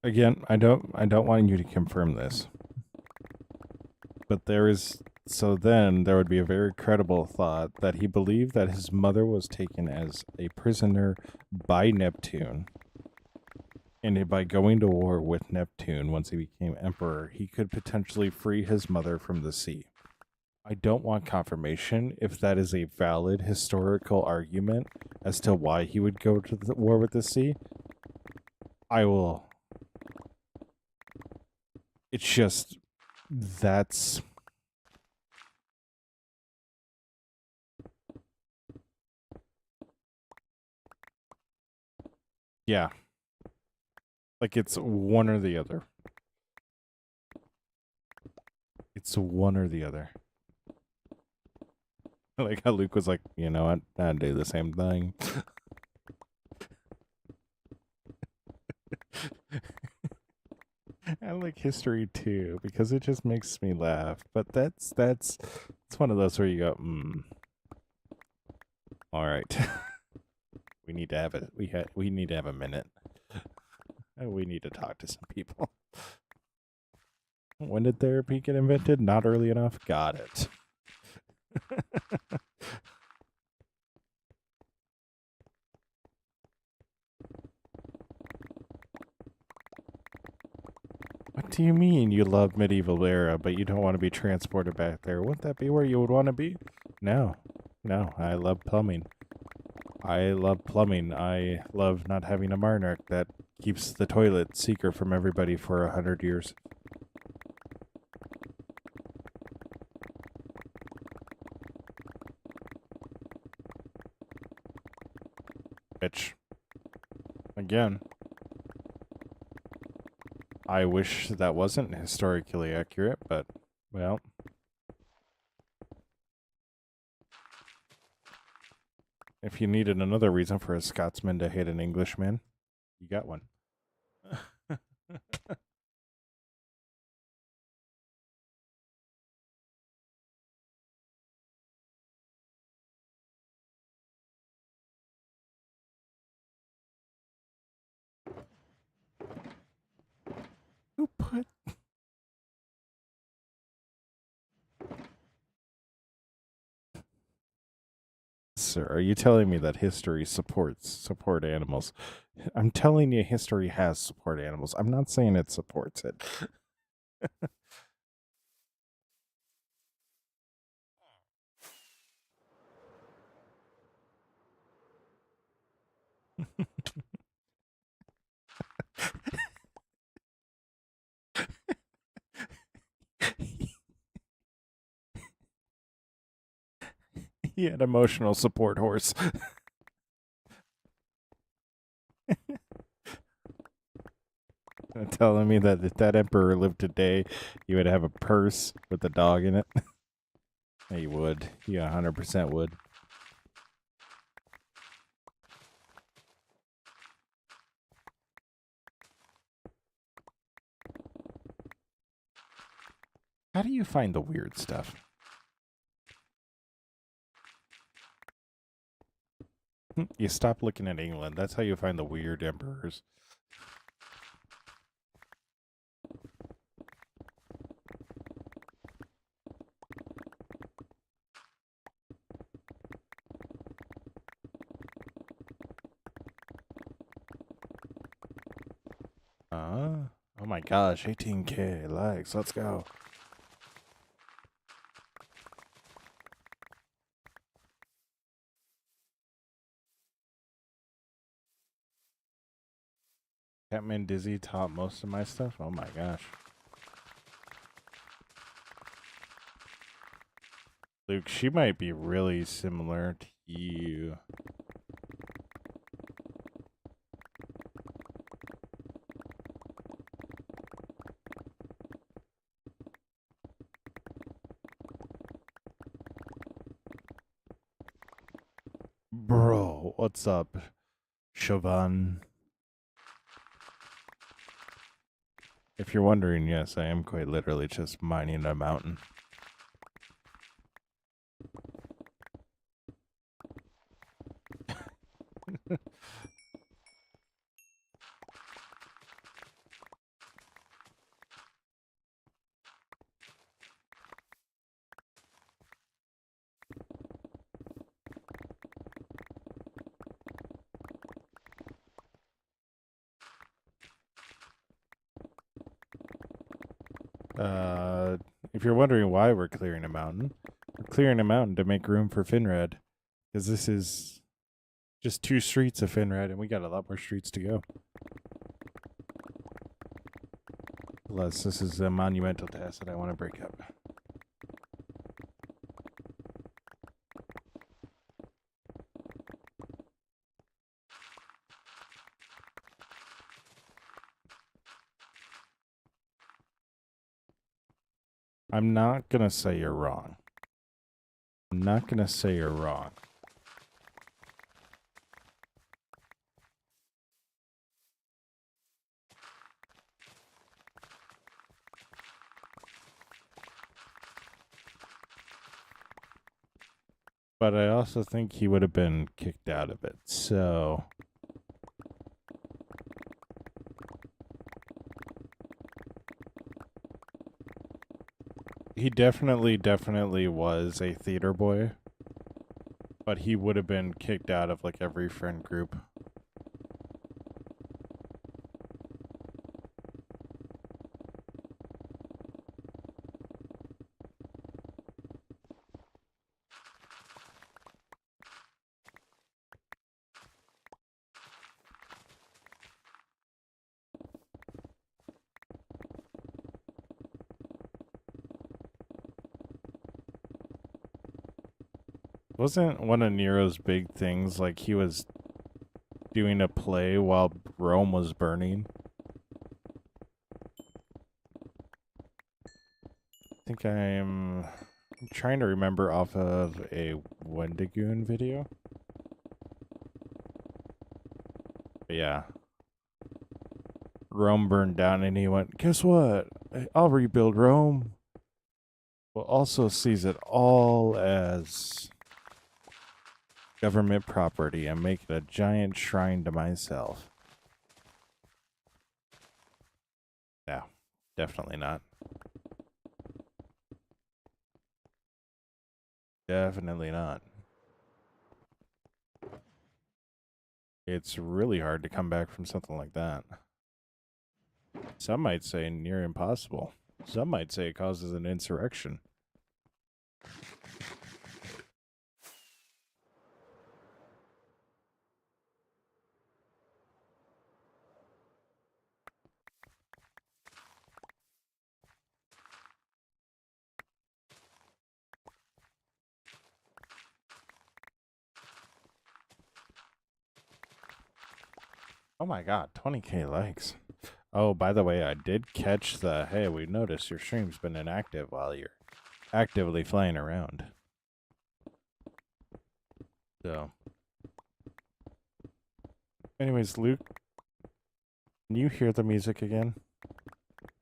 again, I don't want you to confirm this. But then there would be a very credible thought that he believed that his mother was taken as a prisoner by Neptune. And by going to war with Neptune once he became emperor, he could potentially free his mother from the sea. I don't want confirmation if that is a valid historical argument as to why he would go to the war with the sea. I will. It's just that's. Yeah. Like it's one or the other. It's one or the other. Like how Luke was like, you know what, I'd do the same thing. I like history too because it just makes me laugh. But that's it's one of those where you go, all right, we need to have it. We need to have a minute. We need to talk to some people. When did therapy get invented? Not early enough? Got it. What do you mean you love medieval era, but you don't want to be transported back there? Wouldn't that be where you would want to be? No. No, I love plumbing. I love plumbing. I love not having a monarch that keeps the toilet secret from everybody for 100 years. Bitch. Again. I wish that wasn't historically accurate, but, well. If you needed another reason for a Scotsman to hate an Englishman, you got one. Who put... Sir, are you telling me that history supports support animals? I'm telling you history has support animals. I'm not saying it supports it. He had emotional support horse. Telling me that if that emperor lived today, he would have a purse with a dog in it. He would. He 100% would. How do you find the weird stuff? You stop looking at England. That's how you find the weird emperors. Oh my gosh, 18K likes. Let's go. Catman Dizzy taught most of my stuff. Oh my gosh. Luke, she might be really similar to you. Bro, what's up, Siobhan? If you're wondering, yes, I am quite literally just mining a mountain. If you're wondering why we're clearing a mountain, we're clearing a mountain to make room for Finrad. Because this is just 2 streets of Finrad, and we got a lot more streets to go. Plus, this is a monumental task that I want to break up. I'm not gonna say you're wrong. I'm not gonna say you're wrong. But I also think he would have been kicked out of it, so... he definitely was a theater boy, but he would have been kicked out of like every friend group. Wasn't one of Nero's big things like he was doing a play while Rome was burning? I think I'm trying to remember off of a Wendigoon video. But yeah. Rome burned down and he went, guess what? I'll rebuild Rome. Well, also sees it all as government property and make it a giant shrine to myself. No, definitely not. Definitely not. It's really hard to come back from something like that. Some might say near impossible. Some might say it causes an insurrection. Oh my god, 20k likes. Oh, by the way, I did catch the, hey, we noticed your stream's been inactive while you're actively flying around. So. Anyways, Luke, can you hear the music again?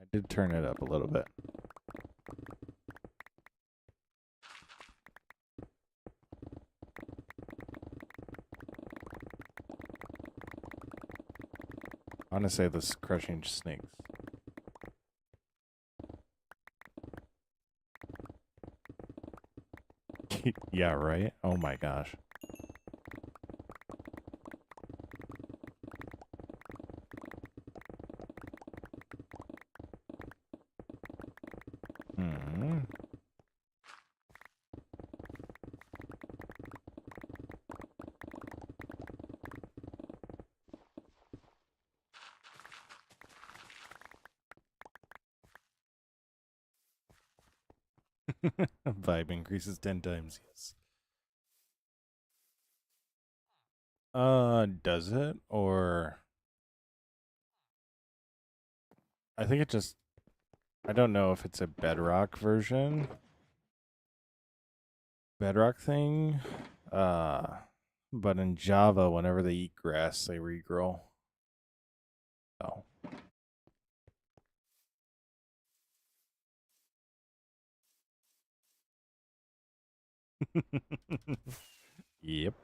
I did turn it up a little bit. I want to say this crushing snakes. Yeah, right? Oh my gosh. Hmm. Vibe increases 10 times, yes. Does it? Or I think it just, I don't know if it's a Bedrock version. Bedrock thing. But in Java, whenever they eat grass, they regrow. Oh. Yep.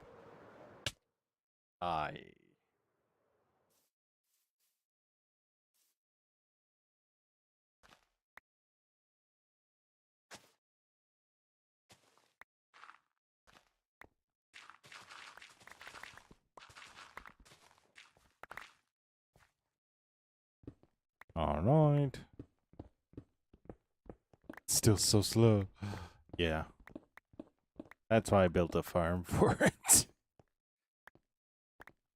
I. All right. Still so slow. Yeah. That's why I built a farm for it.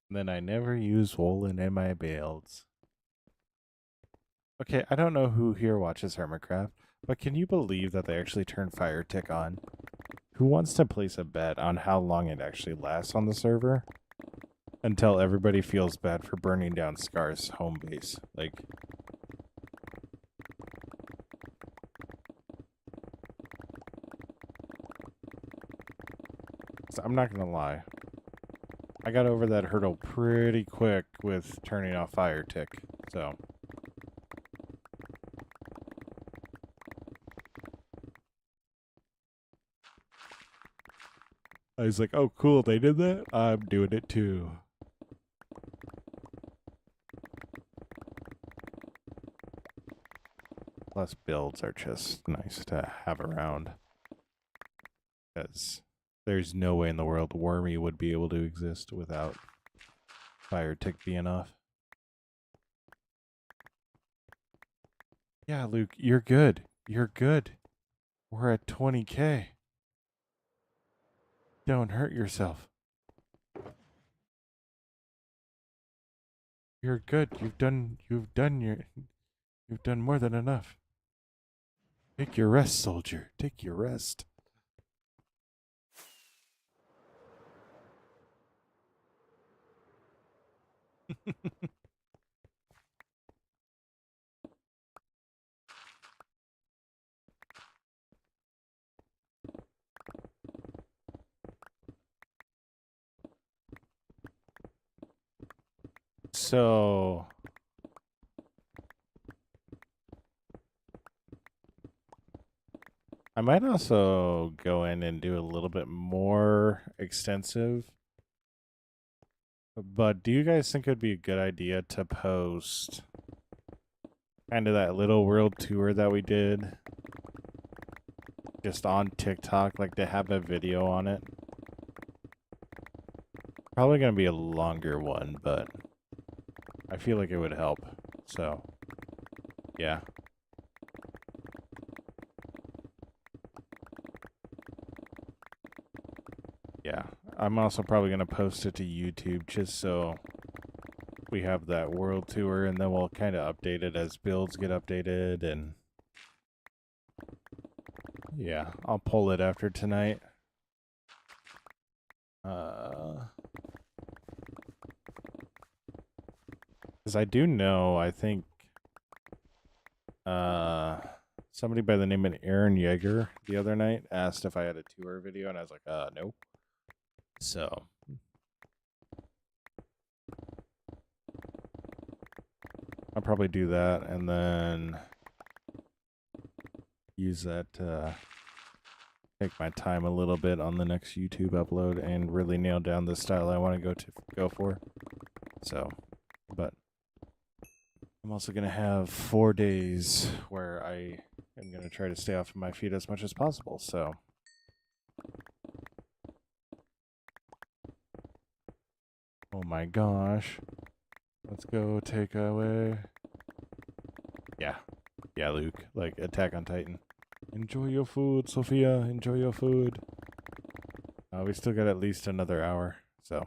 Then I never use woolen in my builds. Okay, I don't know who here watches Hermitcraft, but can you believe that they actually turned Fire Tick on? Who wants to place a bet on how long it actually lasts on the server? Until everybody feels bad for burning down Scar's home base. Like, so I'm not gonna lie. I got over that hurdle pretty quick with turning off Fire Tick, so. I was like, oh cool, they did that? I'm doing it too. Plus builds are just nice to have around. Because there's no way in the world Wormy would be able to exist without Fire Tick being off. Yeah, Luke, you're good. You're good. We're at 20K. Don't hurt yourself. You're good. You've done more than enough. Take your rest, soldier. Take your rest. So I might also go in and do a little bit more extensive. But do you guys think it'd be a good idea to post kind of that little world tour that we did just on TikTok, like to have a video on it? Probably going to be a longer one, but I feel like it would help. So, yeah. Yeah. I'm also probably going to post it to YouTube just so we have that world tour, and then we'll kind of update it as builds get updated. And yeah, I'll pull it after tonight. Because I do know, I think somebody by the name of Aaron Yeager the other night asked if I had a tour video, and I was like, no. So I'll probably do that and then use that to take my time a little bit on the next YouTube upload and really nail down the style I want to go for. So, but I'm also going to have 4 days where I am going to try to stay off of my feet as much as possible. So, oh my gosh. Let's go take away. Yeah. Yeah, Luke. Like Attack on Titan. Enjoy your food, Sophia. Enjoy your food. We still got at least another hour. So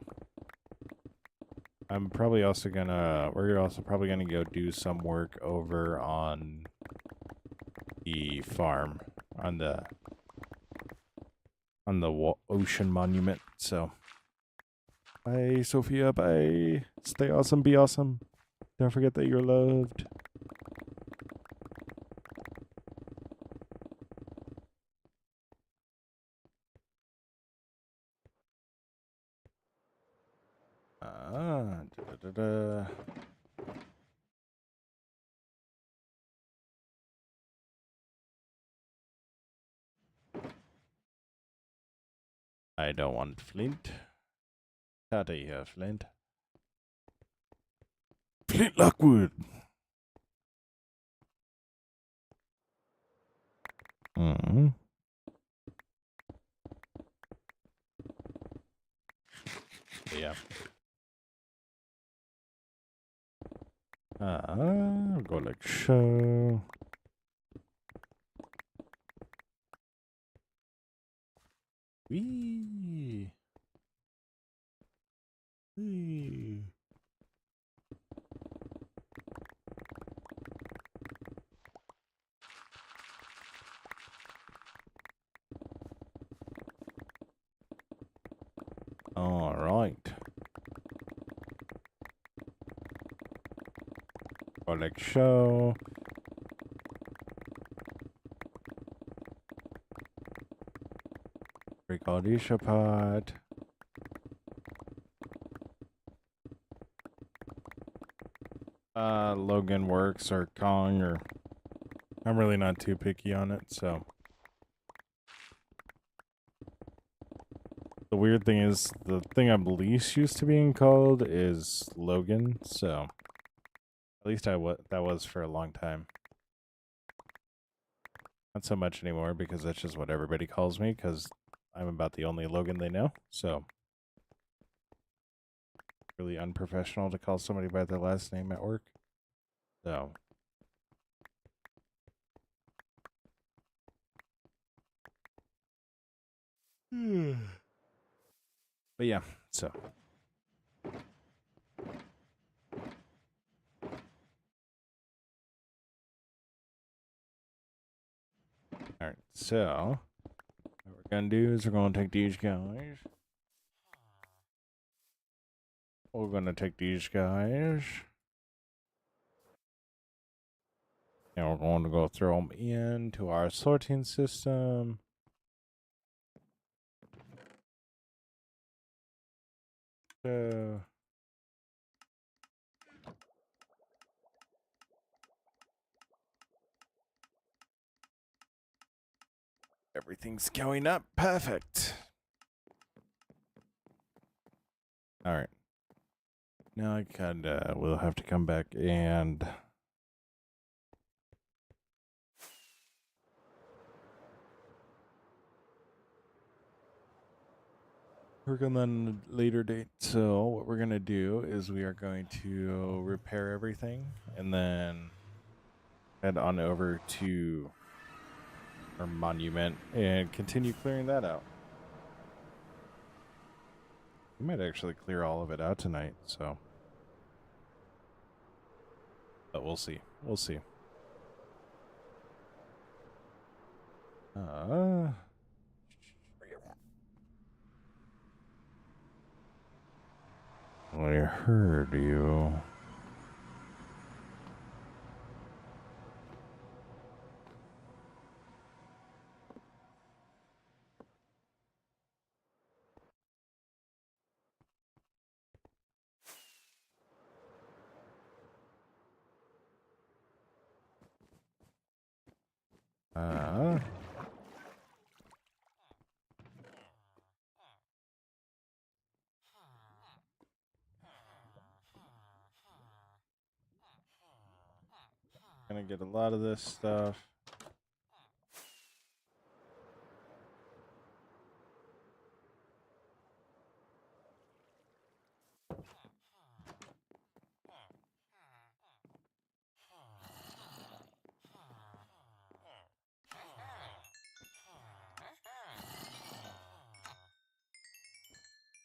I'm probably also gonna, we're also probably gonna go do some work over on the farm, on the ocean monument. So bye, Sophia. Bye. Stay awesome. Be awesome. Don't forget that you're loved. I don't want flint. Out of here, flint. Flint Lockwood. Mm-hmm. Yeah. We'll go like so. Wee. Wee. All right. Go like so. Recordisha pod. Logan works or Kong, or I'm really not too picky on it, so. The weird thing is, the thing I'm least used to being called is Logan, so at least that was for a long time. Not so much anymore because that's just what everybody calls me because I'm about the only Logan they know. So, really unprofessional to call somebody by their last name at work. So, but yeah, so. Alright, so what we're gonna do is we're gonna take these guys. We're gonna take these guys. And we're going to go throw them into our sorting system. So everything's going up. Perfect. All right. Now I kinda will have to come back and work on that on a later date. So what we're gonna do is we are going to repair everything and then head on over to our monument and continue clearing that out. We might actually clear all of it out tonight, so. But we'll see. We'll see. I heard you. Gonna get a lot of this stuff.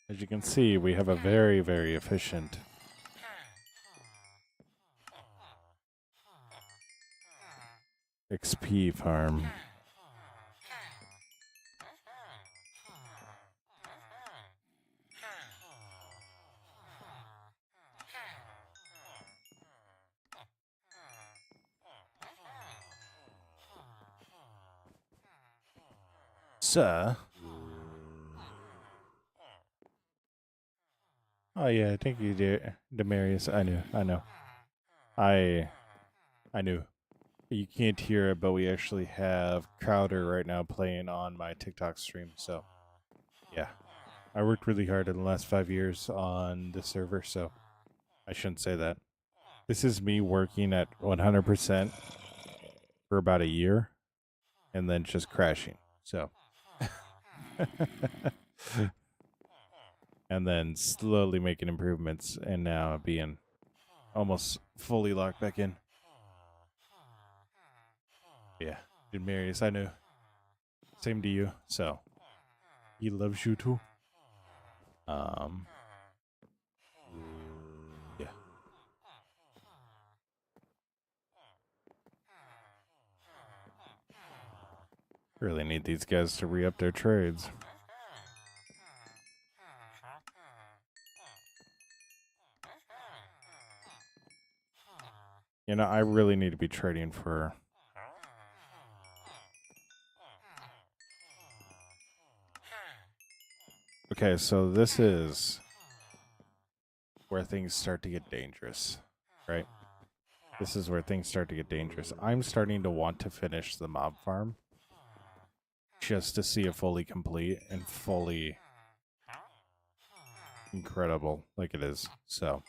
As you can see, we have a very, very efficient XP farm. Sir? Oh yeah, thank you, dear Demarius. I know. I knew. You can't hear it, but we actually have Crowder right now playing on my TikTok stream, so yeah. I worked really hard in the last 5 years on the server, so I shouldn't say that. This is me working at 100% for about a year and then just crashing. So and then slowly making improvements and now being almost fully locked back in. Yeah, dude, Marius, I know. Same to you. So he loves you too. Yeah. Really need these guys to re-up their trades. You know, I really need to be trading for... Okay, so this is where things start to get dangerous, right? This is where things start to get dangerous. I'm starting to want to finish the mob farm just to see it fully complete and fully incredible like it is. So,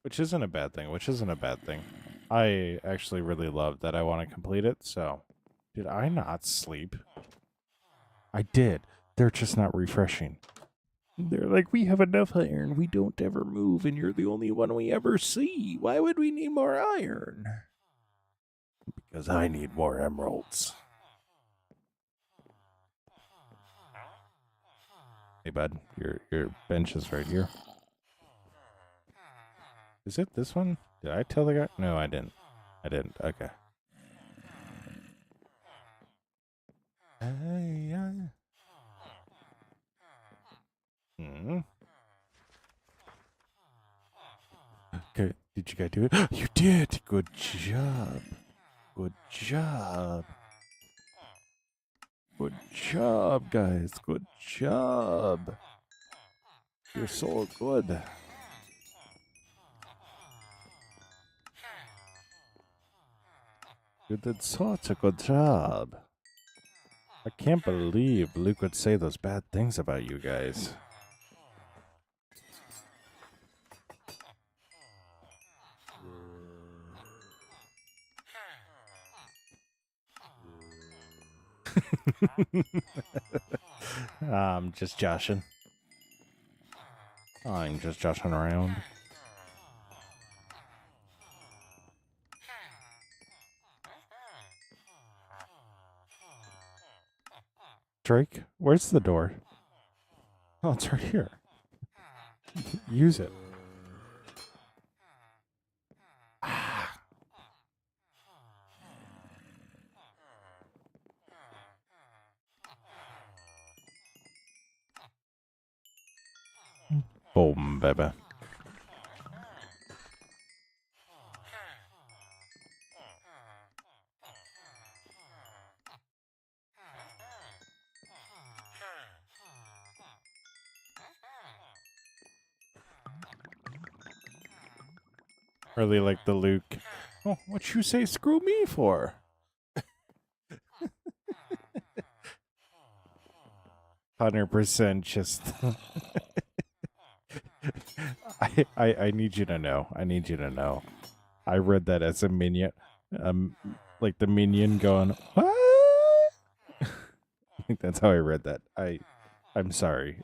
which isn't a bad thing. I actually really love that I want to complete it, so... Did I not sleep? I did. They're just not refreshing. They're like, we have enough iron. We don't ever move, and you're the only one we ever see. Why would we need more iron? Because I need more emeralds. Hey, bud, your bench is right here. Is it this one? Did I tell the guy? No, I didn't. I didn't. Okay. Okay, did you guys do it? You did! Good job. Good job. Good job, guys. Good job. You're so good. You did such a good job. I can't believe Luke would say those bad things about you guys. I'm just joshing. I'm just joshing around. Drake, where's the door? Oh, it's right here. Use it. Boom, baby. Really like the Luke. Oh, what you say screw me for? 100% just... I need you to know. I need you to know. I read that as a minion. Like the minion going, what? I think that's how I read that. I'm sorry.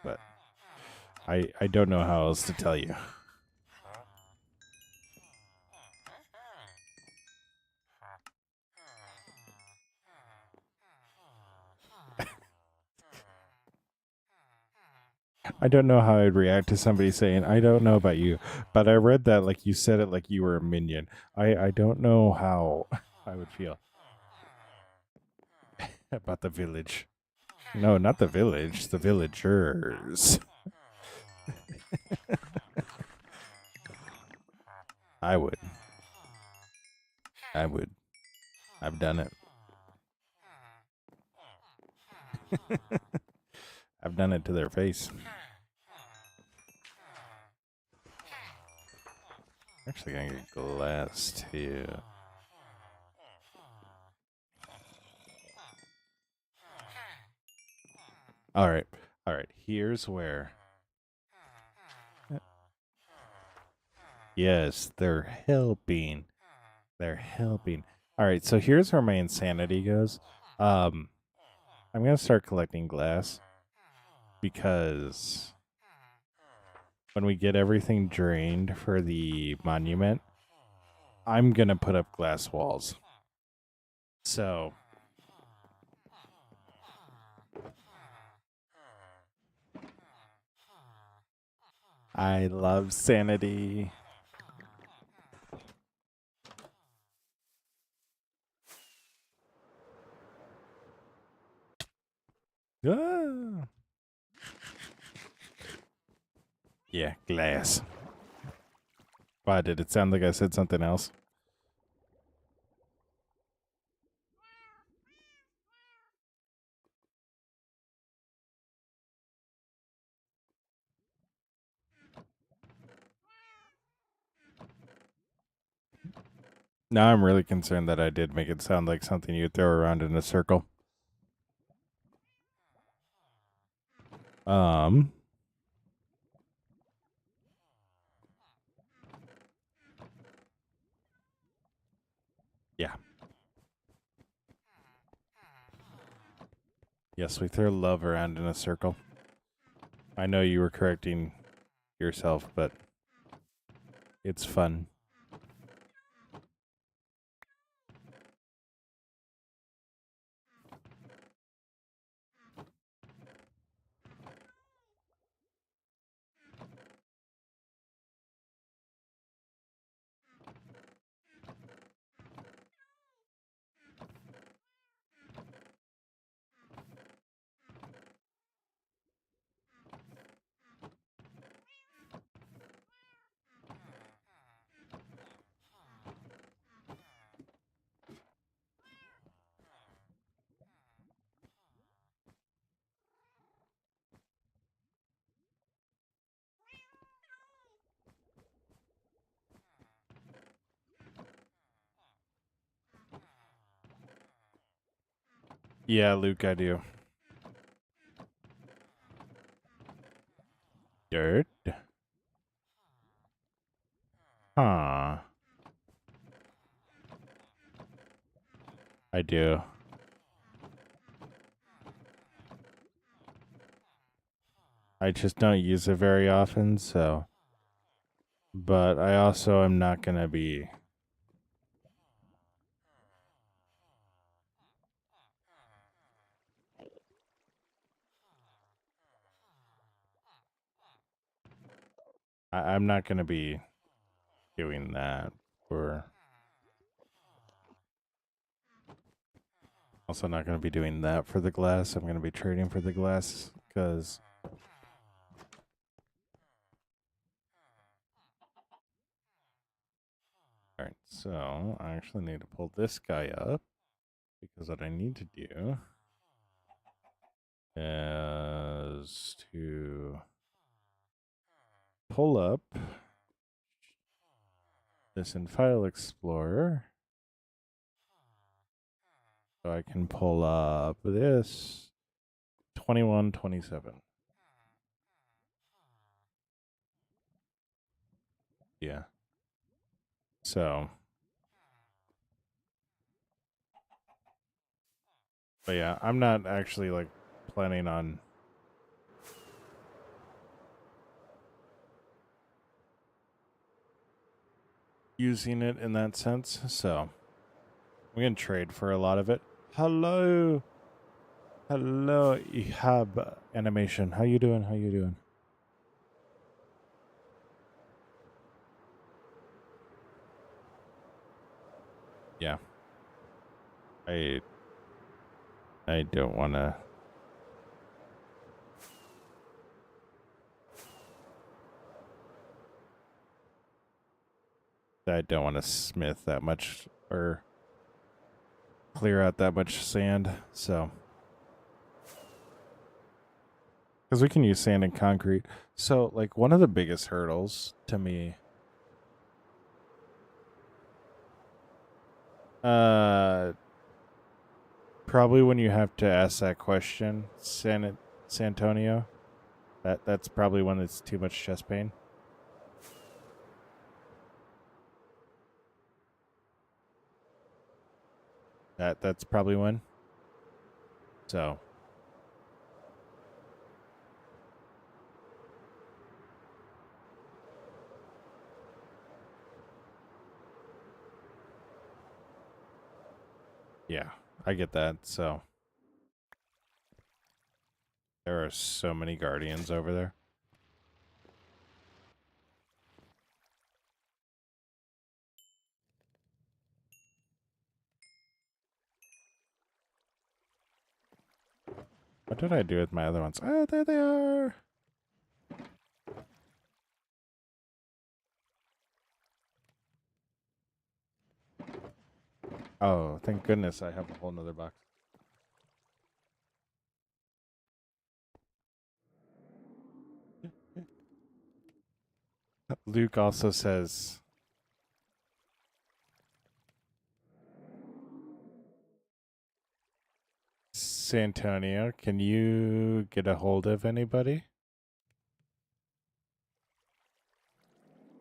But I don't know how else to tell you. I don't know how I'd react to somebody saying, I don't know about you, but I read that like you said it like you were a minion. I don't know how I would feel about the village. No, not the village, the villagers. I would. I would. I've done it. I've done it to their face. Actually gonna get glass too. Alright. Alright. Here's where. Yes, they're helping. They're helping. Alright, so here's where my insanity goes. I'm gonna start collecting glass because when we get everything drained for the monument, I'm gonna put up glass walls. So I love sanity. Ah. Yeah, glass. Why did it sound like I said something else? Now I'm really concerned that I did make it sound like something you'd throw around in a circle. Yes, we throw love around in a circle. I know you were correcting yourself, but it's fun. Yeah, Luke, I do. Dirt? Huh. I do. I just don't use it very often, so. But I also am not going to be. I'm not going to be doing that for. Also, not going to be doing that for the glass. I'm going to be trading for the glass because. Alright, so I actually need to pull this guy up because what I need to do is to pull up this in File Explorer so I can pull up this 2127. Yeah. So, but yeah, I'm not actually like planning on using it in that sense. So, we can trade for a lot of it. Hello. Hello, Ihab Animation. How you doing? How you doing? Yeah. I don't want to. I don't want to smith that much or clear out that much sand. So, because we can use sand and concrete. So, like one of the biggest hurdles to me, probably when you have to ask that question, Santonio. That's probably when it's too much chest pain. That's probably when. So yeah, I get that. So there are so many guardians over there. What did I do with my other ones? Oh, there they are. Oh, thank goodness I have a whole nother box. Luke also says, Santonio, can you get a hold of anybody?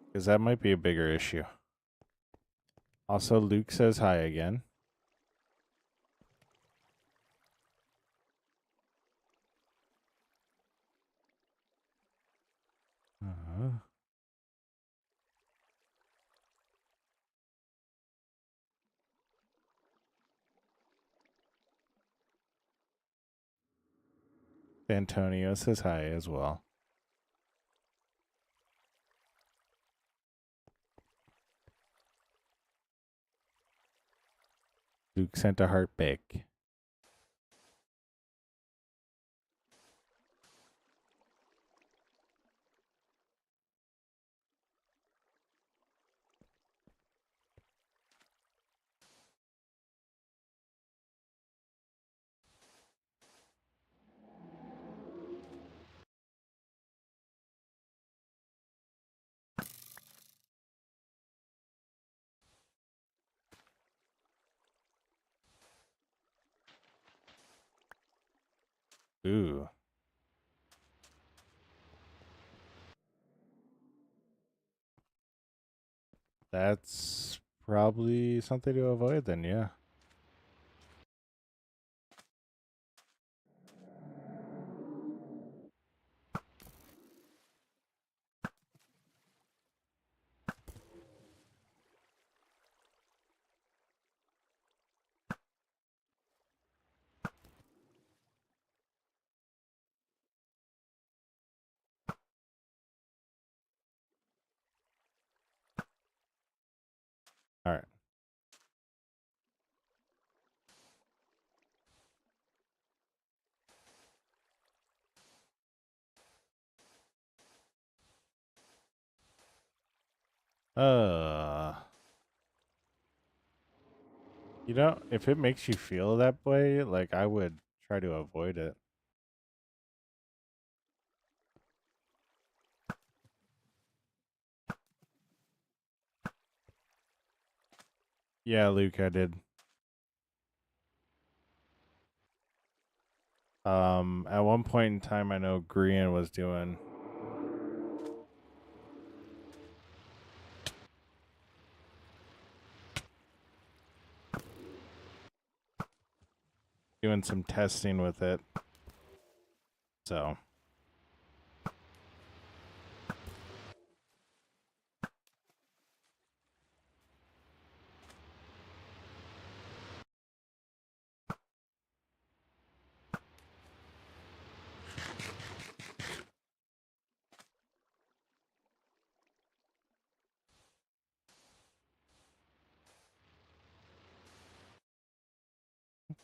Because that might be a bigger issue. Also, Luke says hi again. Antonio says hi as well. Luke sent a heart back. Ooh. That's probably something to avoid then, yeah. All right. You know, if it makes you feel that way, like I would try to avoid it. Yeah, Luke, I did. At one point in time, I know Grian was doing some testing with it. So,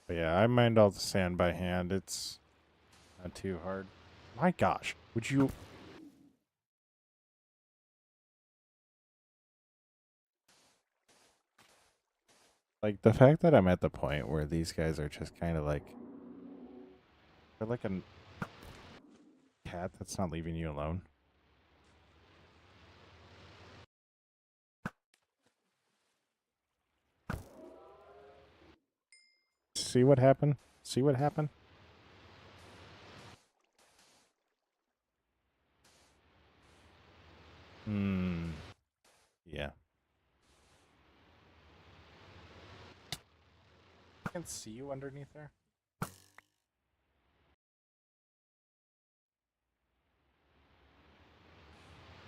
but yeah, I mined all the sand by hand. It's not too hard. My gosh, would you? Like the fact that I'm at the point where these guys are just kind of like they're like a cat that's not leaving you alone. See what happened? See what happened? Hmm. Yeah. I can see you underneath there.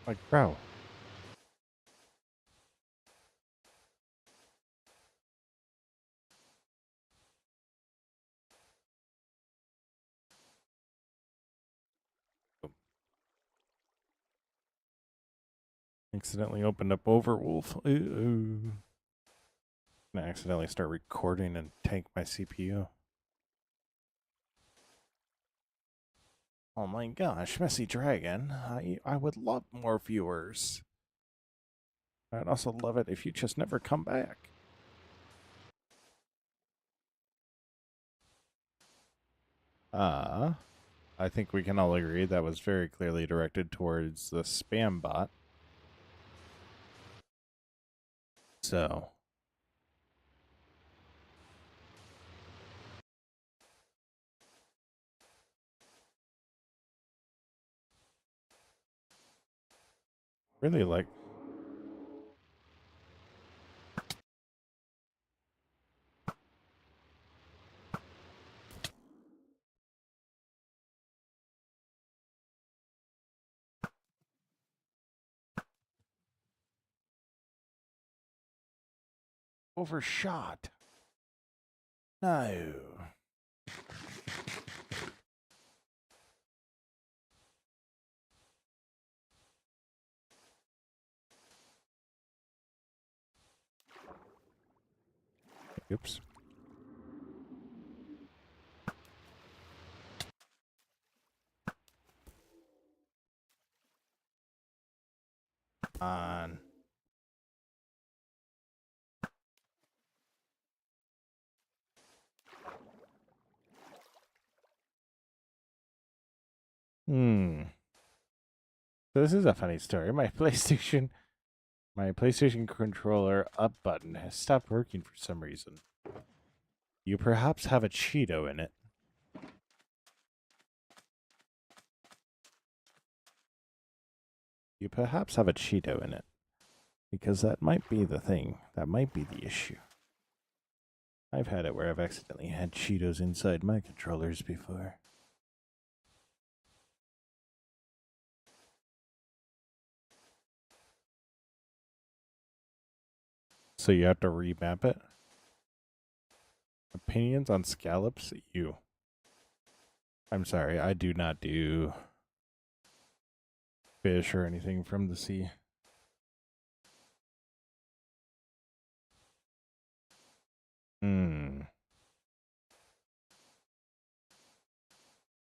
Like, bro. Accidentally opened up Overwolf. Ooh. Gonna accidentally start recording and tank my CPU. Oh my gosh, Messy Dragon. I would love more viewers. I'd also love it if you just never come back. I think we can all agree that was very clearly directed towards the spam bot. So, really like overshot. No. Oops. On. So this is a funny story. My PlayStation controller up button has stopped working for some reason. You perhaps have a Cheeto in it. You perhaps have a Cheeto in it. Because that might be the thing. That might be the issue. I've had it where I've accidentally had Cheetos inside my controllers before. So you have to remap it? Opinions on scallops? You. I'm sorry, I do not do fish or anything from the sea.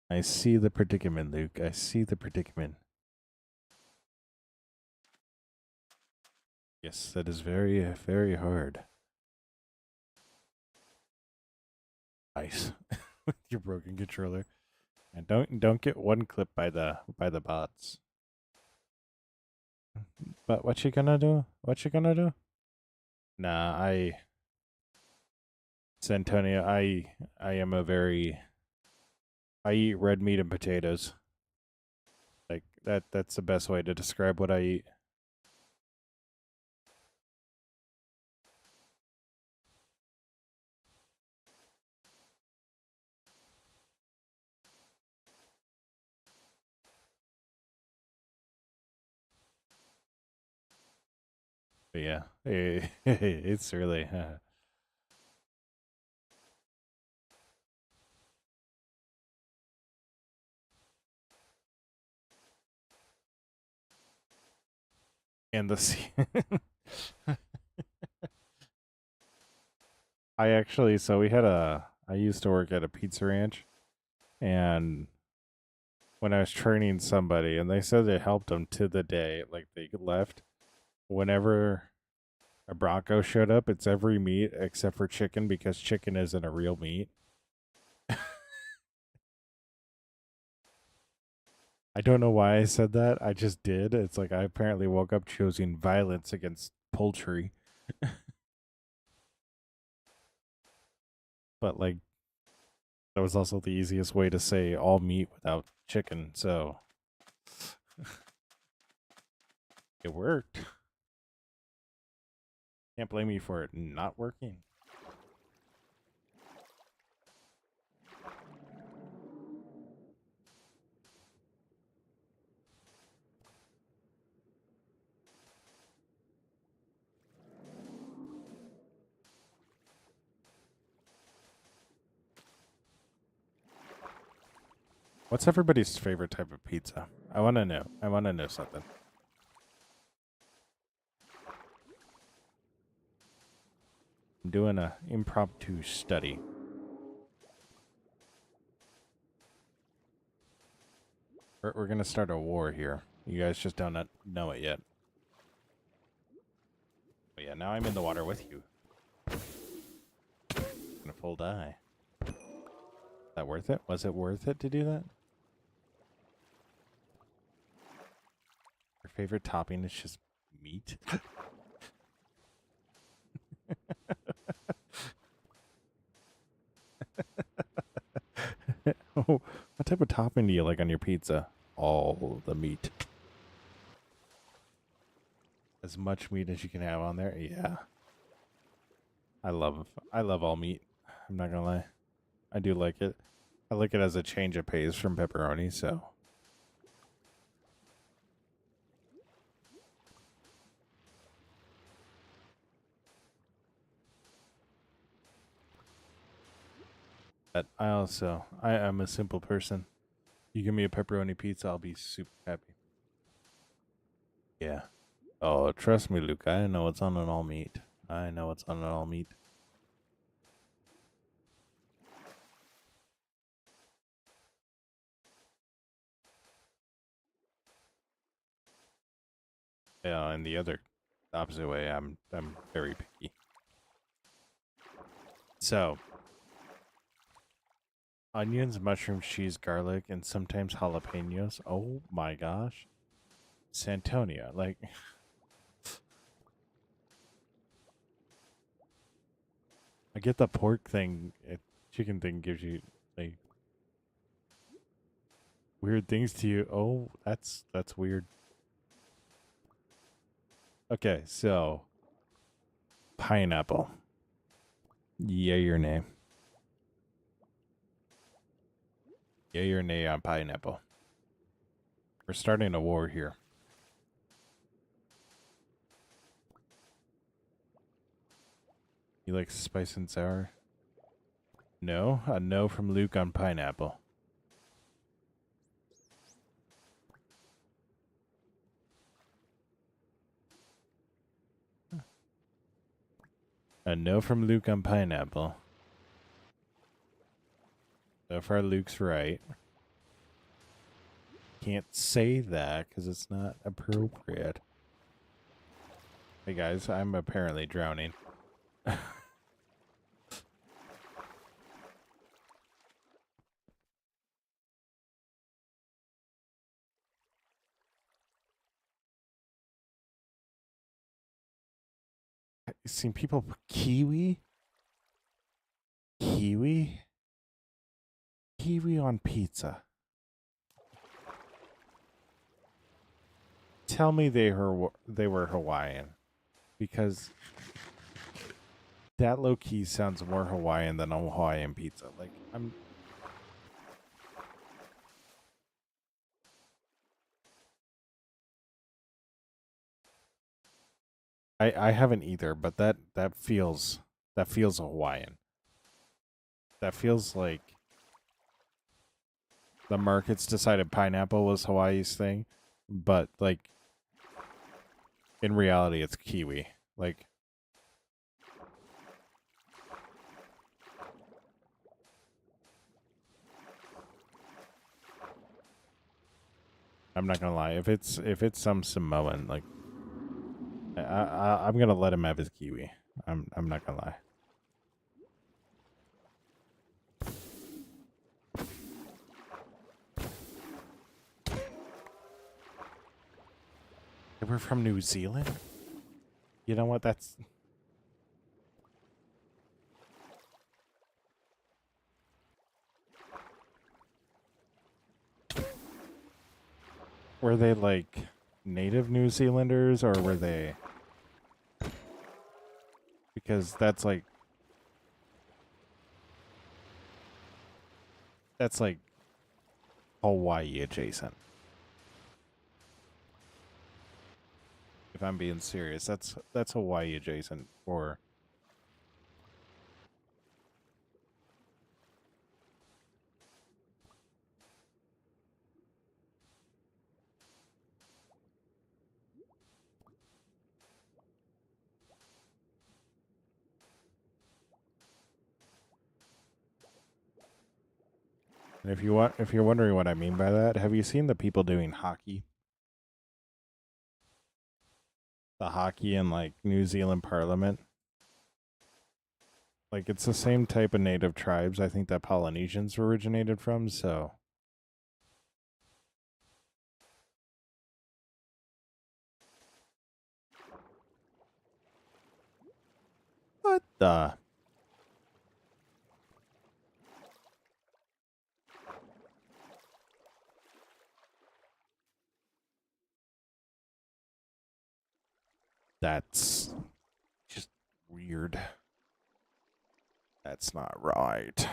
I see the predicament, Luke. I see the predicament. Yes, that is very, very hard. Ice with your broken controller, and don't get one clip by the bots. But what you gonna do? What you gonna do? Nah, Santonio, I am a very, I eat red meat and potatoes. Like that's the best way to describe what I eat. But yeah, it's really. And the sea. I actually, so we had I used to work at a pizza ranch, and when I was training somebody, and they said it helped them to the day, like they left. Whenever a Bronco showed up, it's every meat except for chicken because chicken isn't a real meat. I don't know why I said that. I just did. It's like I apparently woke up choosing violence against poultry. But like that was also the easiest way to say all meat without chicken, so it worked. Can't blame me for it not working. What's everybody's favorite type of pizza? I want to know. I want to know something. I'm doing a impromptu study. We're going to start a war here. You guys just don't know it yet. But yeah, now I'm in the water with you. In a full die. Is that worth it? Was it worth it to do that? Your favorite topping is just meat? Oh, what type of topping do you like on your pizza? All the meat. As much meat as you can have on there? Yeah. I love all meat. I'm not gonna lie. I do like it. I like it as a change of pace from pepperoni, so. But I am a simple person. You give me a pepperoni pizza, I'll be super happy. Yeah. Oh, trust me, Luke. I know what's on an all meat. I know what's on an all meat. Yeah, and the other opposite way, I'm very picky. So, onions, mushrooms, cheese, garlic, and sometimes jalapenos. Oh my gosh. Santonia, like I get the pork thing, chicken thing gives you like weird things to you. Oh, that's weird. Okay, so pineapple. Yay or nay? Yay or nay on pineapple? We're starting a war here. You like spice and sour? No, a no from Luke on pineapple. A no from Luke on pineapple. So far, Luke's right. Can't say that because it's not appropriate. Hey guys, I'm apparently drowning. You seen people put kiwi? Kiwi? Kiwi on pizza. Tell me they were Hawaiian, because that low key sounds more Hawaiian than a Hawaiian pizza. Like I haven't either, but that feels Hawaiian. That feels like the markets decided pineapple was Hawaii's thing, but like in reality it's kiwi. Like I'm not gonna lie, if it's some Samoan, like I'm gonna let him have his kiwi. I'm not gonna lie. They were from New Zealand. You know what? That's were they like native New Zealanders or were they? Because that's like Hawaii adjacent. If I'm being serious, that's Hawaii adjacent for. And if you're wondering what I mean by that, have you seen the people doing hockey? The hockey in like New Zealand Parliament. Like it's the same type of native tribes I think that Polynesians originated from, so what the that's just weird. That's not right.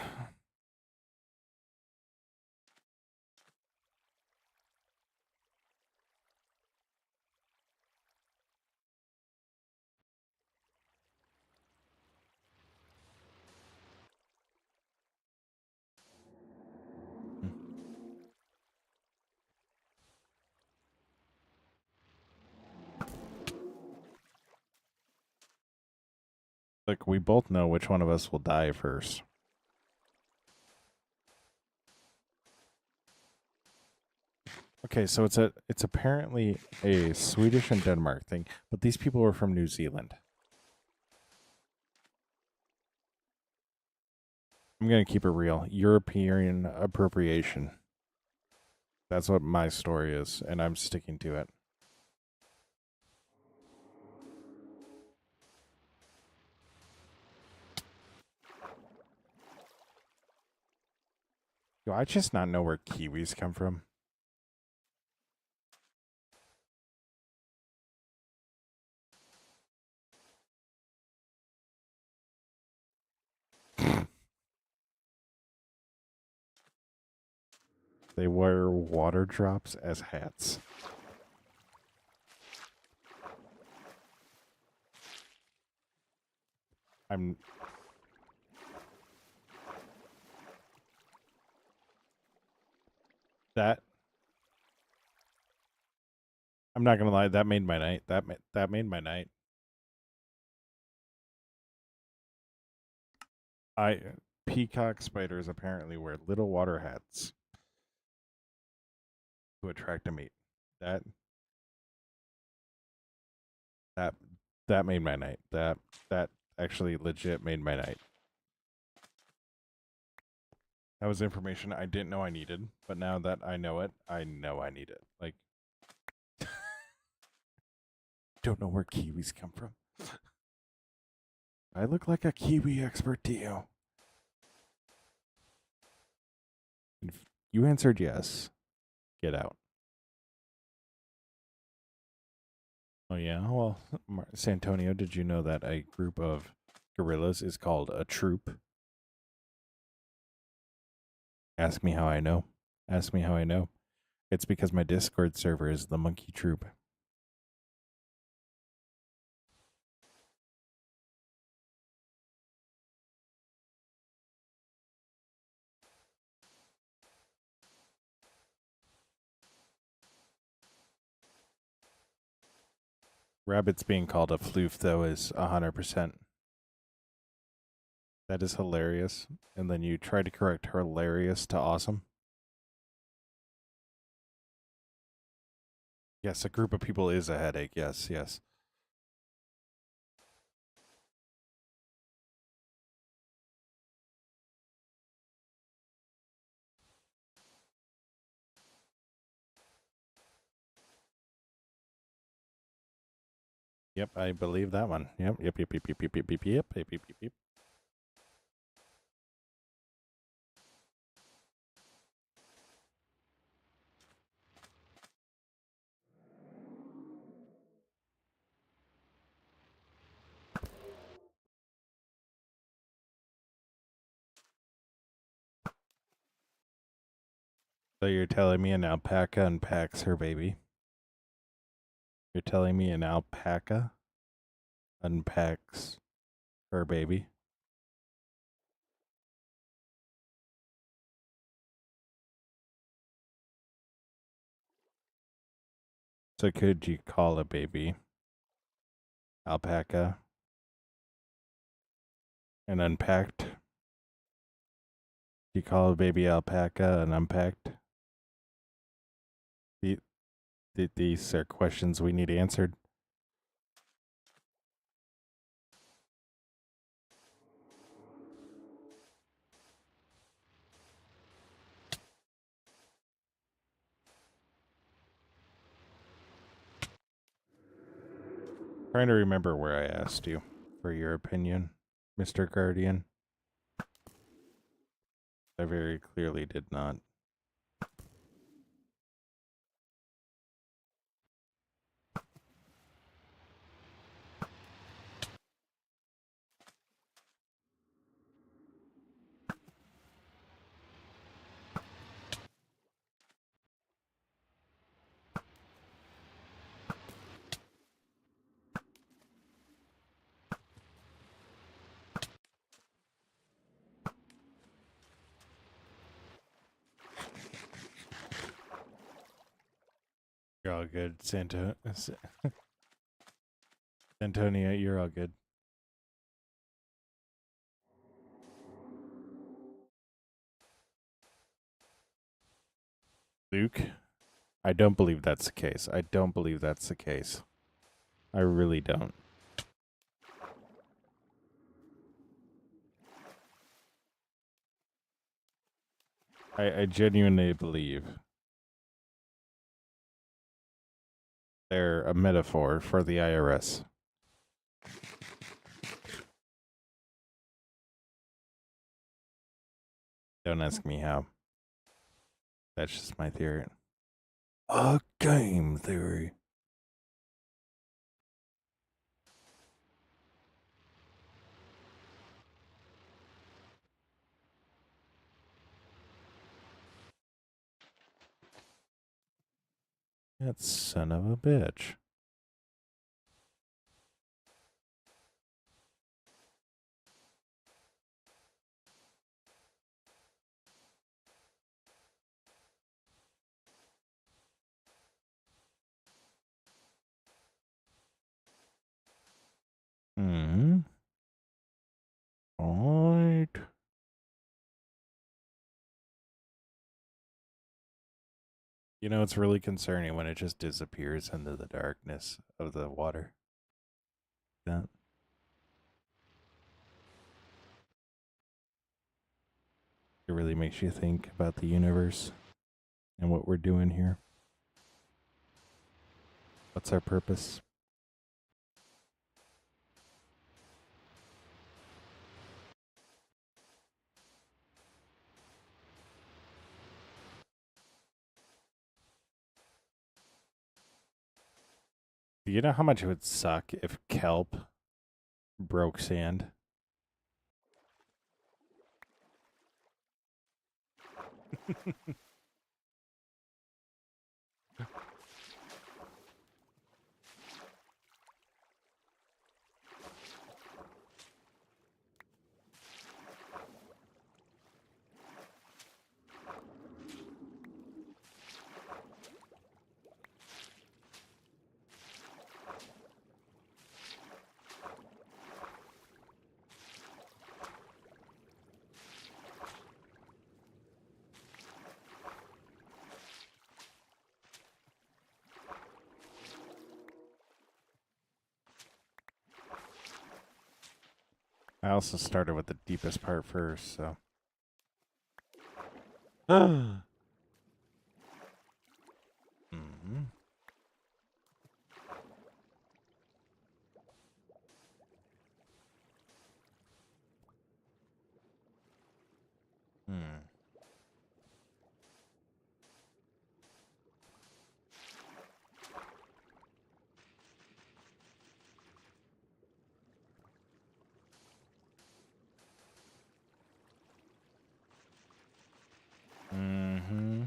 Like, we both know which one of us will die first. Okay, so it's apparently a Swedish and Denmark thing, but these people were from New Zealand. I'm gonna keep it real. European appropriation. That's what my story is, and I'm sticking to it. Do I just not know where Kiwis come from? They wear water drops as hats. I'm that I'm not gonna lie, that made my night. That made my night. I Peacock spiders apparently wear little water hats to attract a mate. That that that made my night. That actually legit made my night. That was information I didn't know I needed, but now that I know it, I know I need it. Like, don't know where Kiwis come from. I look like a Kiwi expert to you. If you answered yes, get out. Oh yeah, well, Santonio, did you know that a group of gorillas is called a troop? Ask me how I know. Ask me how I know. It's because my Discord server is the monkey troop. Rabbits being called a floof, though, is 100%. That is hilarious. And then you try to correct hilarious to awesome. Yes, a group of people is a headache. Yes, yes. Yep, I believe that one. Yep. So you're telling me an alpaca unpacks her baby? You're telling me an alpaca unpacks her baby? So could you call a baby alpaca and unpacked? You call a baby alpaca and unpacked? These are questions we need answered. Trying to remember where I asked you for your opinion, Mr. Guardian. I very clearly did not. You're all good, Antonia, you're all good. Luke, I don't believe that's the case. I don't believe that's the case. I really don't. I genuinely believe they're a metaphor for the IRS. Don't ask me how. That's just my theory. A game theory. That son of a bitch. Hmm. Alright. You know, it's really concerning when it just disappears into the darkness of the water. That it really makes you think about the universe and what we're doing here. What's our purpose? Do you know how much it would suck if kelp broke sand? I also started with the deepest part first, so. Hmm. Hmm. Mm-hmm.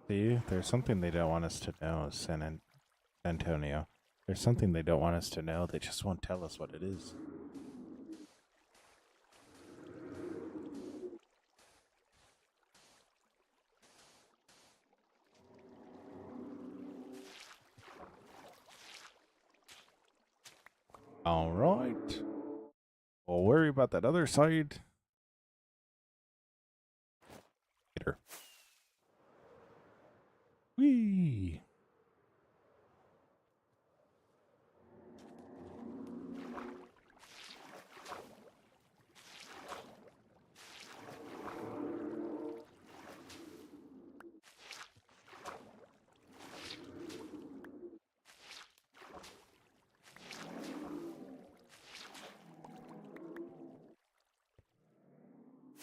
See, there's something they don't want us to know, Antonio. There's something they don't want us to know. They just won't tell us what it is. All right. We'll worry about that other side later. Whee!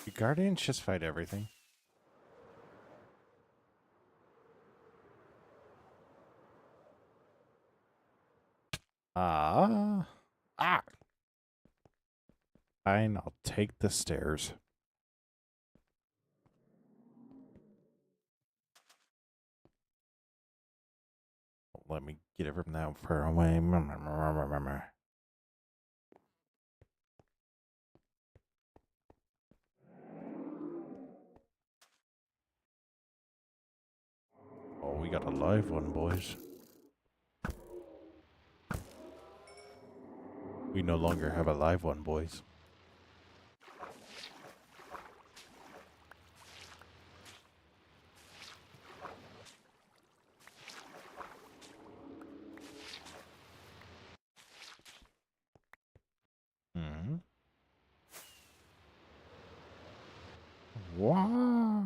The Guardians just fight everything. Ah. Ah. Fine, I'll take the stairs. Let me get it from that far away. Oh, we got a live one, boys. We no longer have a live one, boys. Wow.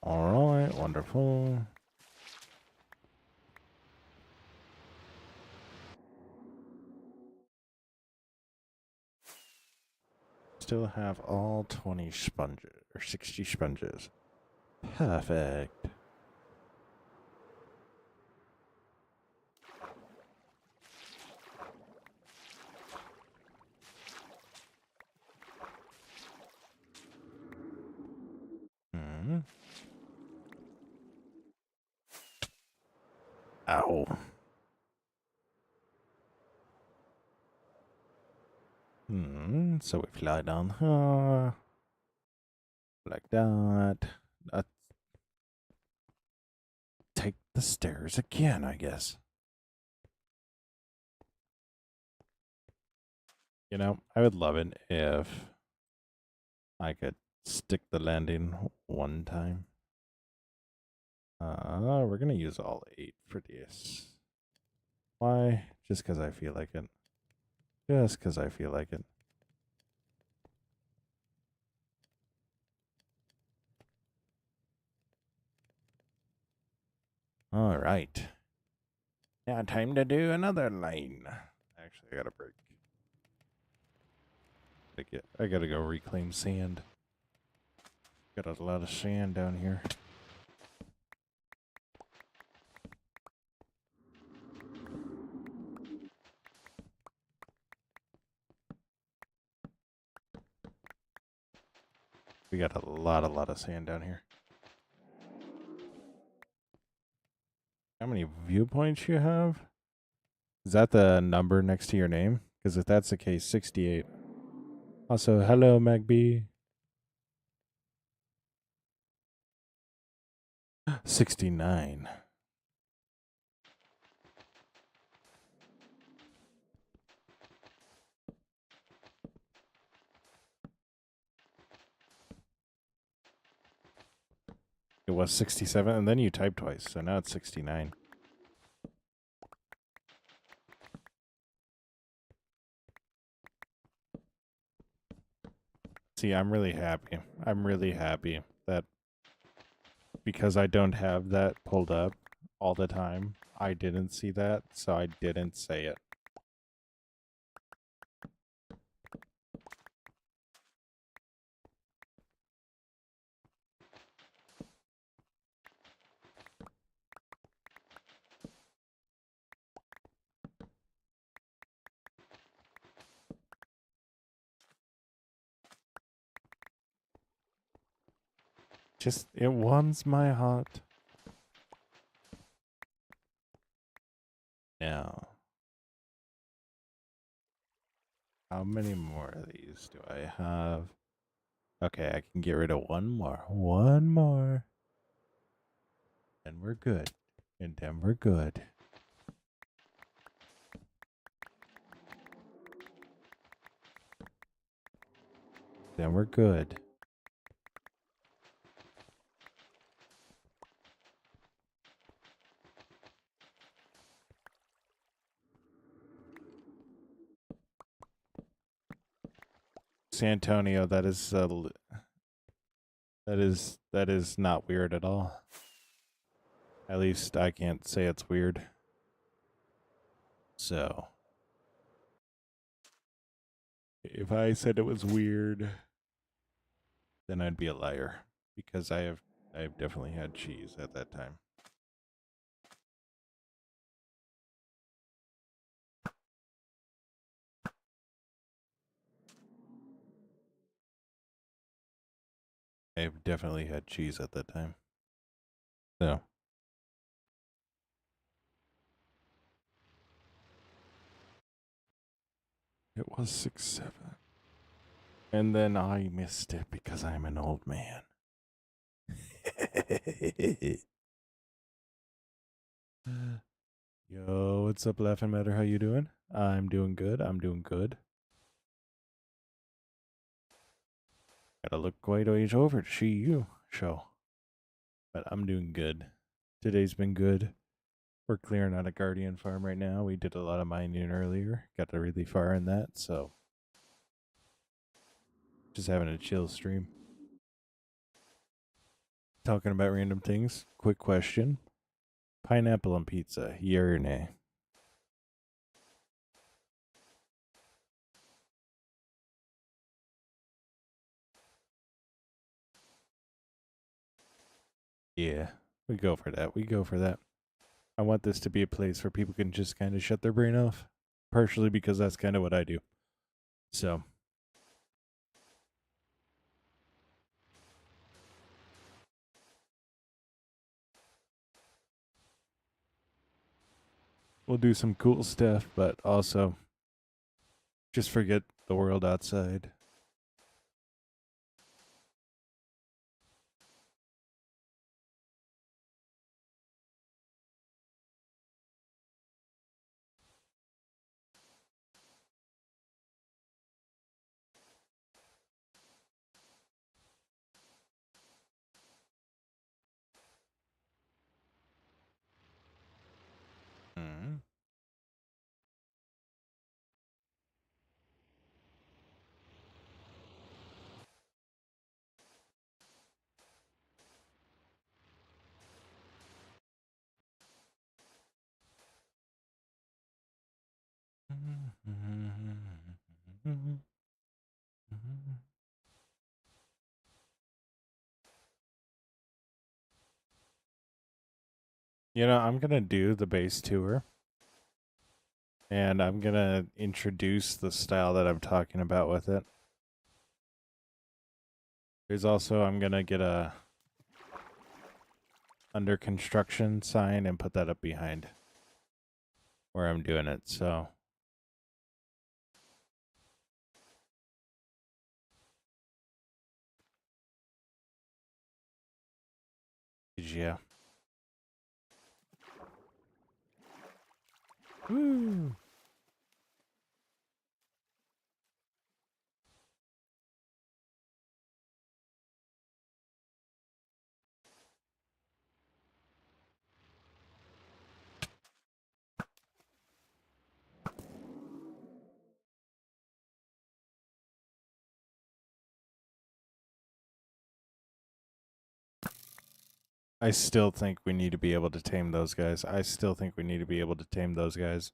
All right, wonderful. Still have all 20 sponges, or 60 sponges. Perfect. Hmm. Ow. So we fly down here. Like that. Take the stairs again, I guess. You know, I would love it if I could stick the landing one time. We're gonna use all 8 for this. Why? Just because I feel like it. Just because I feel like it. All right. Now time to do another line. Actually, I got a break. I gotta go reclaim sand. Got a lot of sand down here. We got a lot of sand down here. How many viewpoints you have? Is that the number next to your name? Because if that's the case, 68. Also, hello, Magby. 69. It was 67, and then you typed twice, so now it's 69. See, I'm really happy. I'm really happy that because I don't have that pulled up all the time, I didn't see that, so I didn't say it. Just, it warms my heart. Now, how many more of these do I have? Okay, I can get rid of one more. One more. And we're good. And then we're good. Then we're good. Santonio, that is not weird at all. At least I can't say it's weird. So, if I said it was weird, then I'd be a liar because I've definitely had cheese at that time. I've definitely had cheese at that time. So, it was 6-7. And then I missed it because I'm an old man. Yo, what's up, Laughing Matter? How you doing? I'm doing good. I'm doing good. Gotta look quite a ways over to see you. show. But I'm doing good. Today's been good. We're clearing out a Guardian farm right now. We did a lot of mining earlier. Got really far in that, so just having a chill stream. Talking about random things. Quick question. Pineapple on pizza, yeah or nay? Yeah, we go for that. We go for that. I want this to be a place where people can just kind of shut their brain off. Partially because that's kind of what I do. So. We'll do some cool stuff, but also just forget the world outside. Mm. You know, I'm going to do the base tour. And I'm going to introduce the style that I'm talking about with it. There's also, I'm going to get a under construction sign and put that up behind where I'm doing it. So. Yeah. Woo. I still think we need to be able to tame those guys. I still think we need to be able to tame those guys.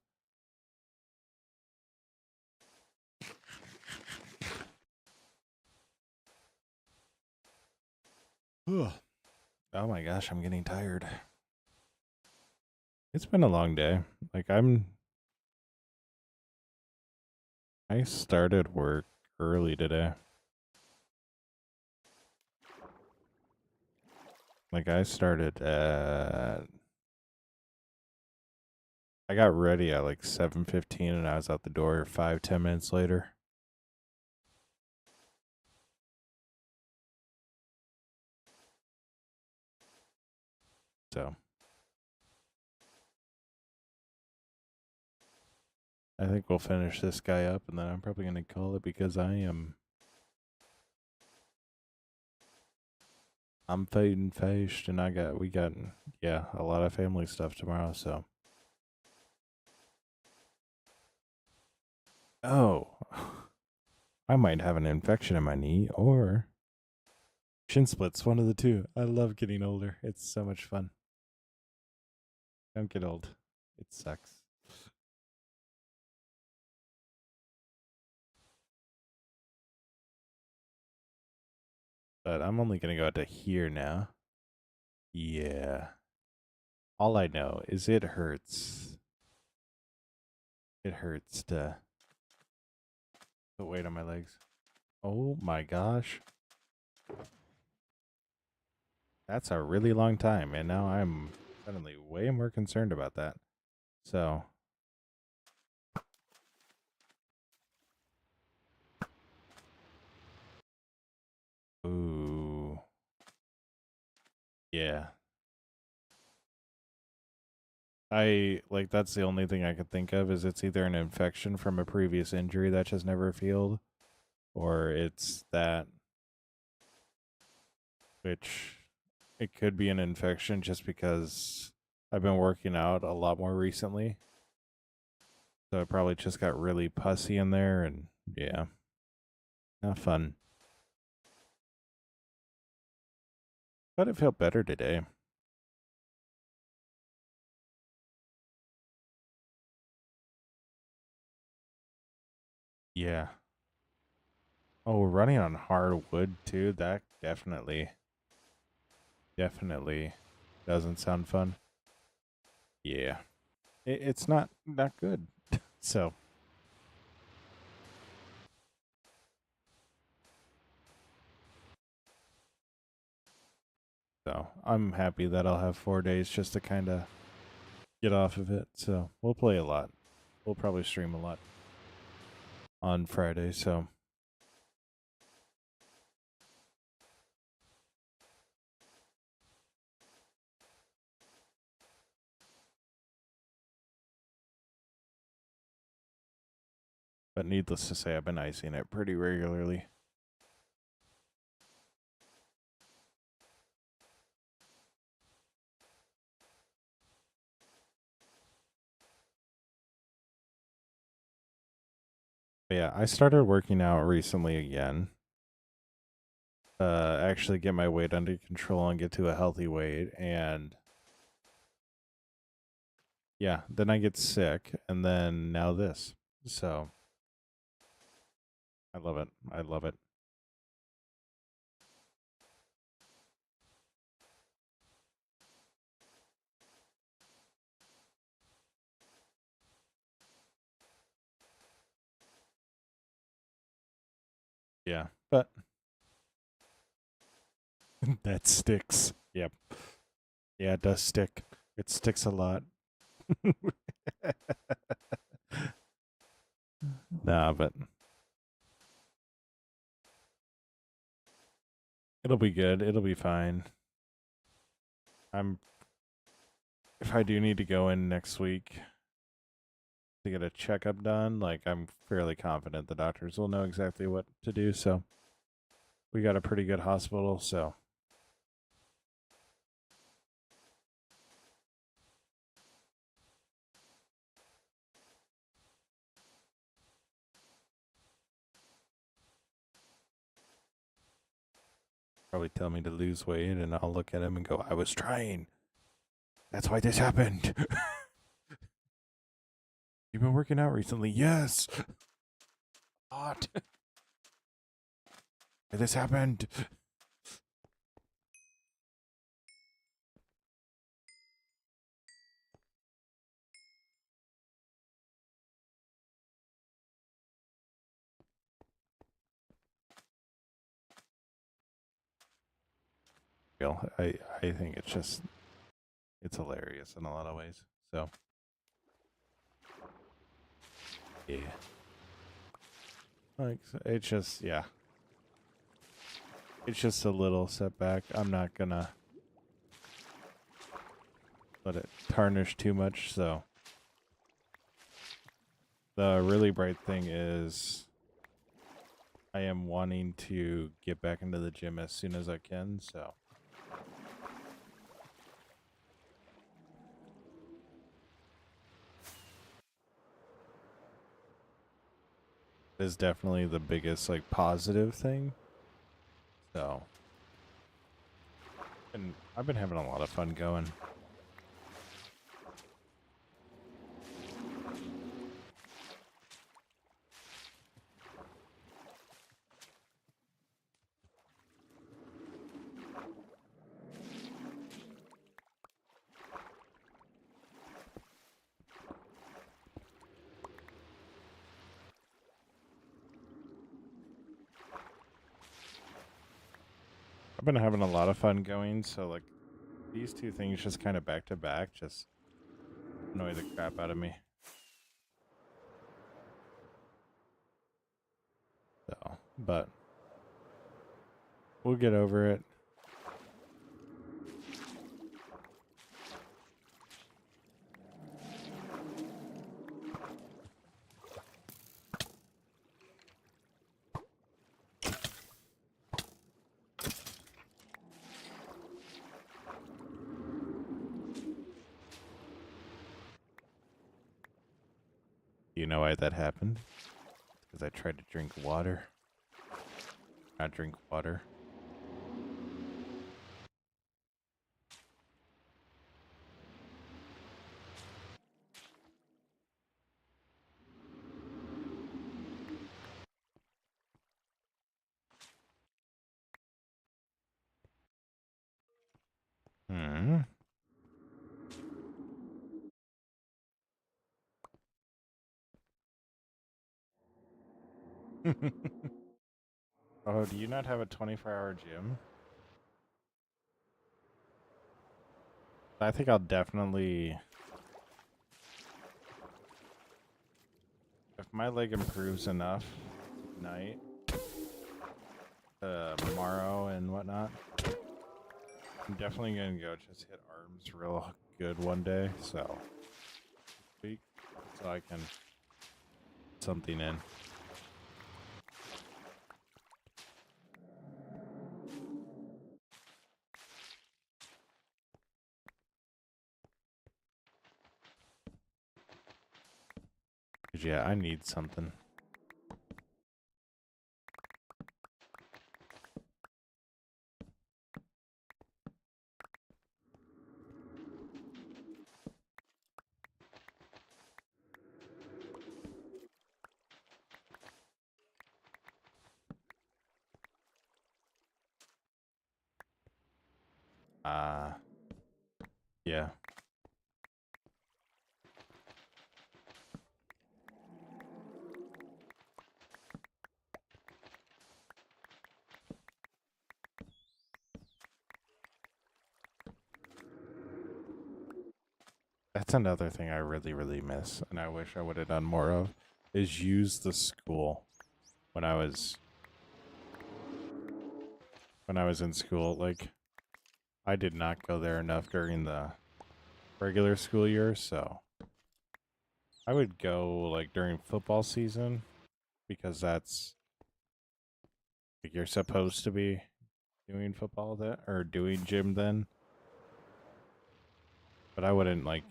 Ugh. Oh my gosh, I'm getting tired. It's been a long day. Like I started work early today. Like I started at I got ready at like 7:15 and I was out the door 5-10 minutes later. So I think we'll finish this guy up and then I'm probably gonna call it because I'm fading faced and we got a lot of family stuff tomorrow, so oh, I might have an infection in my knee or shin splits, one of the two. I love getting older. It's so much fun. Don't get old. It sucks. But I'm only going to go out to here now. Yeah. All I know is it hurts. It hurts to put weight on my legs. Oh my gosh. That's a really long time, and now I'm suddenly way more concerned about that. So. Ooh. Yeah. That's the only thing I could think of is it's either an infection from a previous injury that just never healed, or it's that which it could be an infection just because I've been working out a lot more recently. So I probably just got really pussy in there, and yeah, not fun. But it felt better today. Yeah. Oh, we're running on hard wood too. That definitely doesn't sound fun. Yeah. It's not good. So I'm happy that I'll have 4 days just to kind of get off of it. So we'll play a lot. We'll probably stream a lot on Friday. So but needless to say, I've been icing it pretty regularly. But yeah, I started working out recently again. Actually get my weight under control and get to a healthy weight, and yeah, then I get sick, and then now this. So I love it. I love it. Yeah, but that sticks. Yep. Yeah, it does stick. It sticks a lot. Nah, but it'll be good. It'll be fine. If I do need to go in next week to get a checkup done, like I'm fairly confident the doctors will know exactly what to do. So we got a pretty good hospital. So probably tell me to lose weight, and I'll look at him and go, "I was trying. That's why this happened." You've been working out recently? Yes. What? This happened. I think it's hilarious in a lot of ways. So yeah, like it's just it's just a little setback. I'm not gonna let it tarnish too much. So the really bright thing is I am wanting to get back into the gym as soon as I can. So is definitely the biggest like positive thing. So, and I've been having a lot of fun going. I've been having a lot of fun going. So like these two things just kind of back to back just annoy the crap out of me. So, but we'll get over it. You know why that happened? Because I tried to drink water. Not drink water. Hmm. Oh, do you not have a 24-hour gym? I think I'll definitely... If my leg improves enough tonight, tomorrow and whatnot, I'm definitely going to go just hit arms real good one day, so I can put something in. Yeah, I need something. Yeah. That's another thing I really, really miss, and I wish I would have done more of, is use the school when I was in school. Like, I did not go there enough during the regular school year, so I would go like during football season because that's like you're supposed to be doing football then or doing gym then. But I wouldn't like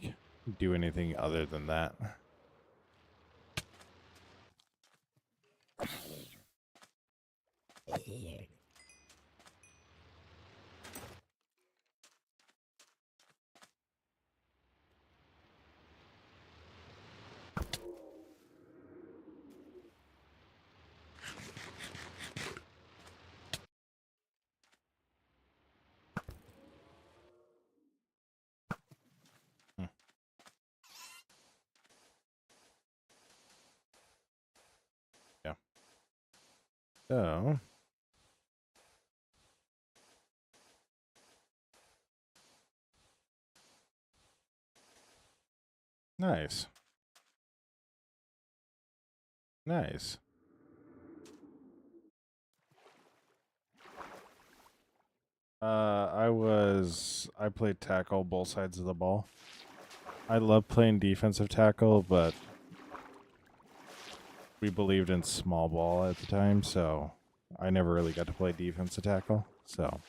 do anything other than that. Hmm. Yeah. So nice. Nice. I played tackle both sides of the ball. I love playing defensive tackle, but we believed in small ball at the time, so I never really got to play defensive tackle. So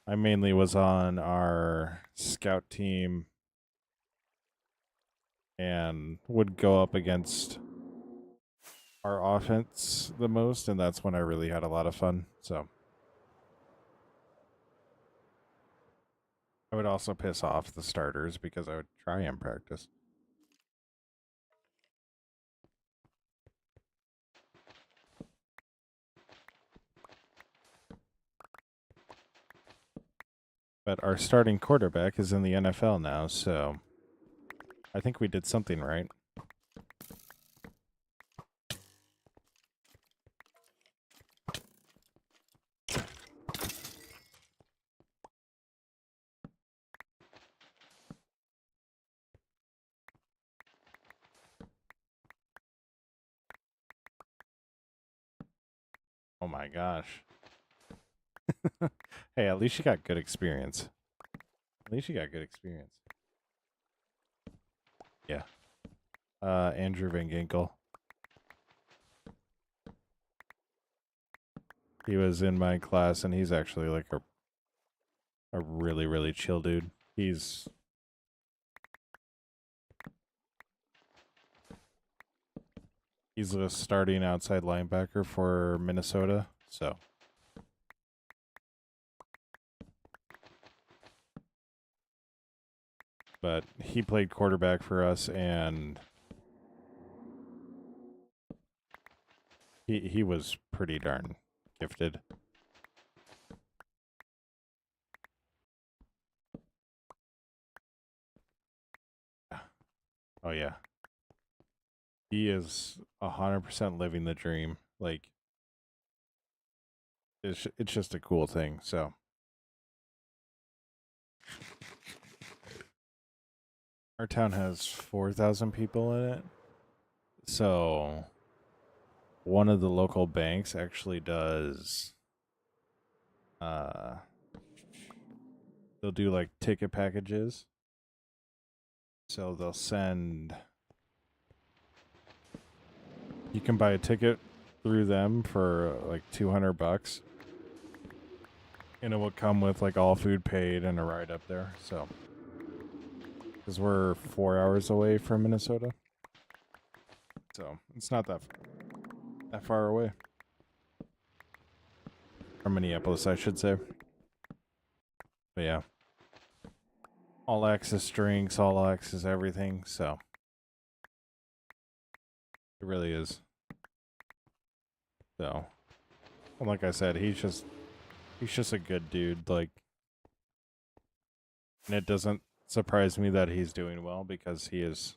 I mainly was on our scout team and would go up against our offense the most, and that's when I really had a lot of fun. So I would also piss off the starters because I would try and practice. But our starting quarterback is in the NFL now, so I think we did something right. Oh my gosh. Hey, at least you got good experience. At least you got good experience. Yeah. Andrew Van Ginkel. He was in my class, and he's actually like a really, really chill dude. He's He's a starting outside linebacker for Minnesota. So, but he played quarterback for us, and he was pretty darn gifted. Oh yeah, he is 100% living the dream. Like it's just a cool thing. So our town has 4,000 people in it. So one of the local banks actually does they'll do like ticket packages. So they'll send you can buy a ticket through them for like $200, and it will come with like all food paid and a ride up there. So because we're 4 hours away from Minnesota, so it's not that far away from Minneapolis, I should say. But yeah, all access drinks, all access everything. So it really is. So, and like I said, he's just a good dude. Like, and it doesn't surprise me that he's doing well because he is.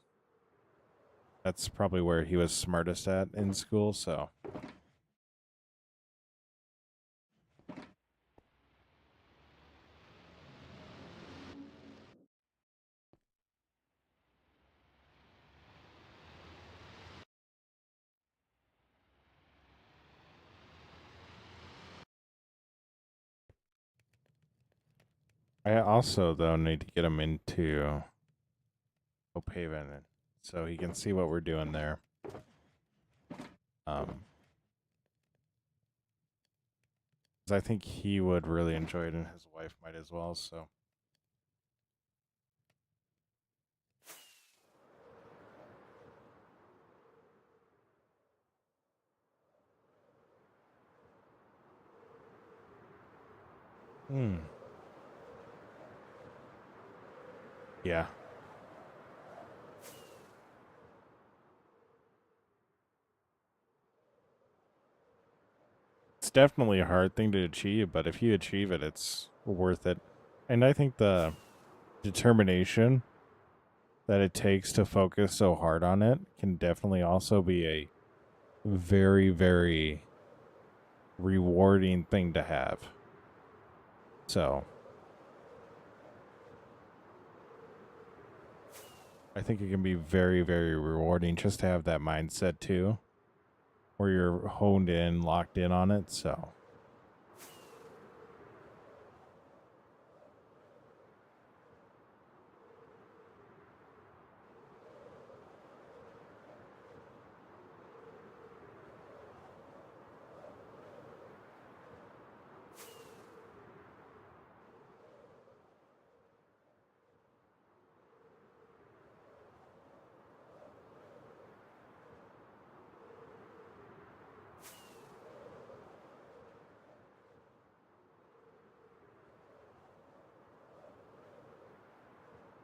That's probably where he was smartest at in school. So. I also though need to get him into Hope Haven so he can see what we're doing there. Um, 'cause I think he would really enjoy it, and his wife might as well. So. Hmm. Yeah. It's definitely a hard thing to achieve, but if you achieve it, it's worth it. And I think the determination that it takes to focus so hard on it can definitely also be a very, very rewarding thing to have. So I think it can be very, very rewarding just to have that mindset too, where you're honed in, locked in on it. So.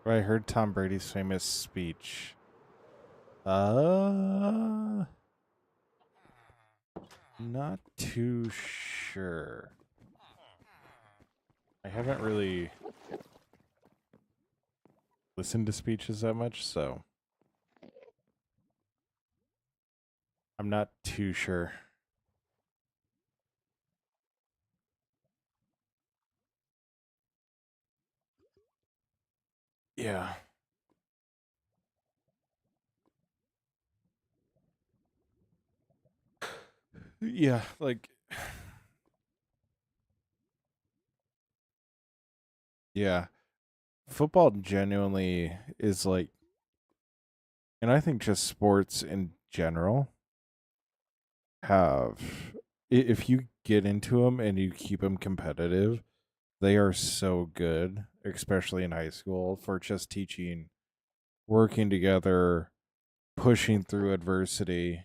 I heard Tom Brady's famous speech. Not too sure. I haven't really listened to speeches that much, so I'm not too sure. Yeah. Yeah, like yeah. Football genuinely is like, and I think just sports in general have if you get into them and you keep them competitive, they are so good, especially in high school for just teaching working together, pushing through adversity,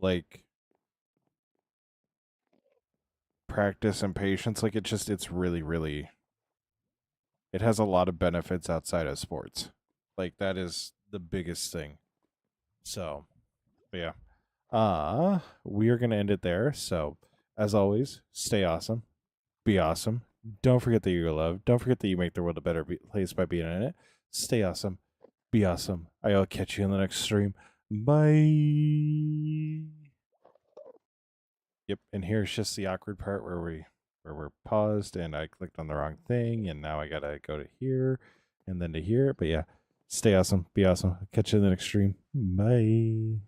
like practice and patience. Like it's really, really, it has a lot of benefits outside of sports. Like that is the biggest thing. So, but yeah. We are gonna end it there. So, as always, stay awesome, be awesome. Don't forget that you're loved. Don't forget that you make the world a better place by being in it. Stay awesome, be awesome. I'll catch you in the next stream. Bye. Yep, and here's just the awkward part where we're paused and I clicked on the wrong thing and now I gotta go to here and then to here. But yeah, stay awesome, be awesome. Catch you in the next stream. Bye.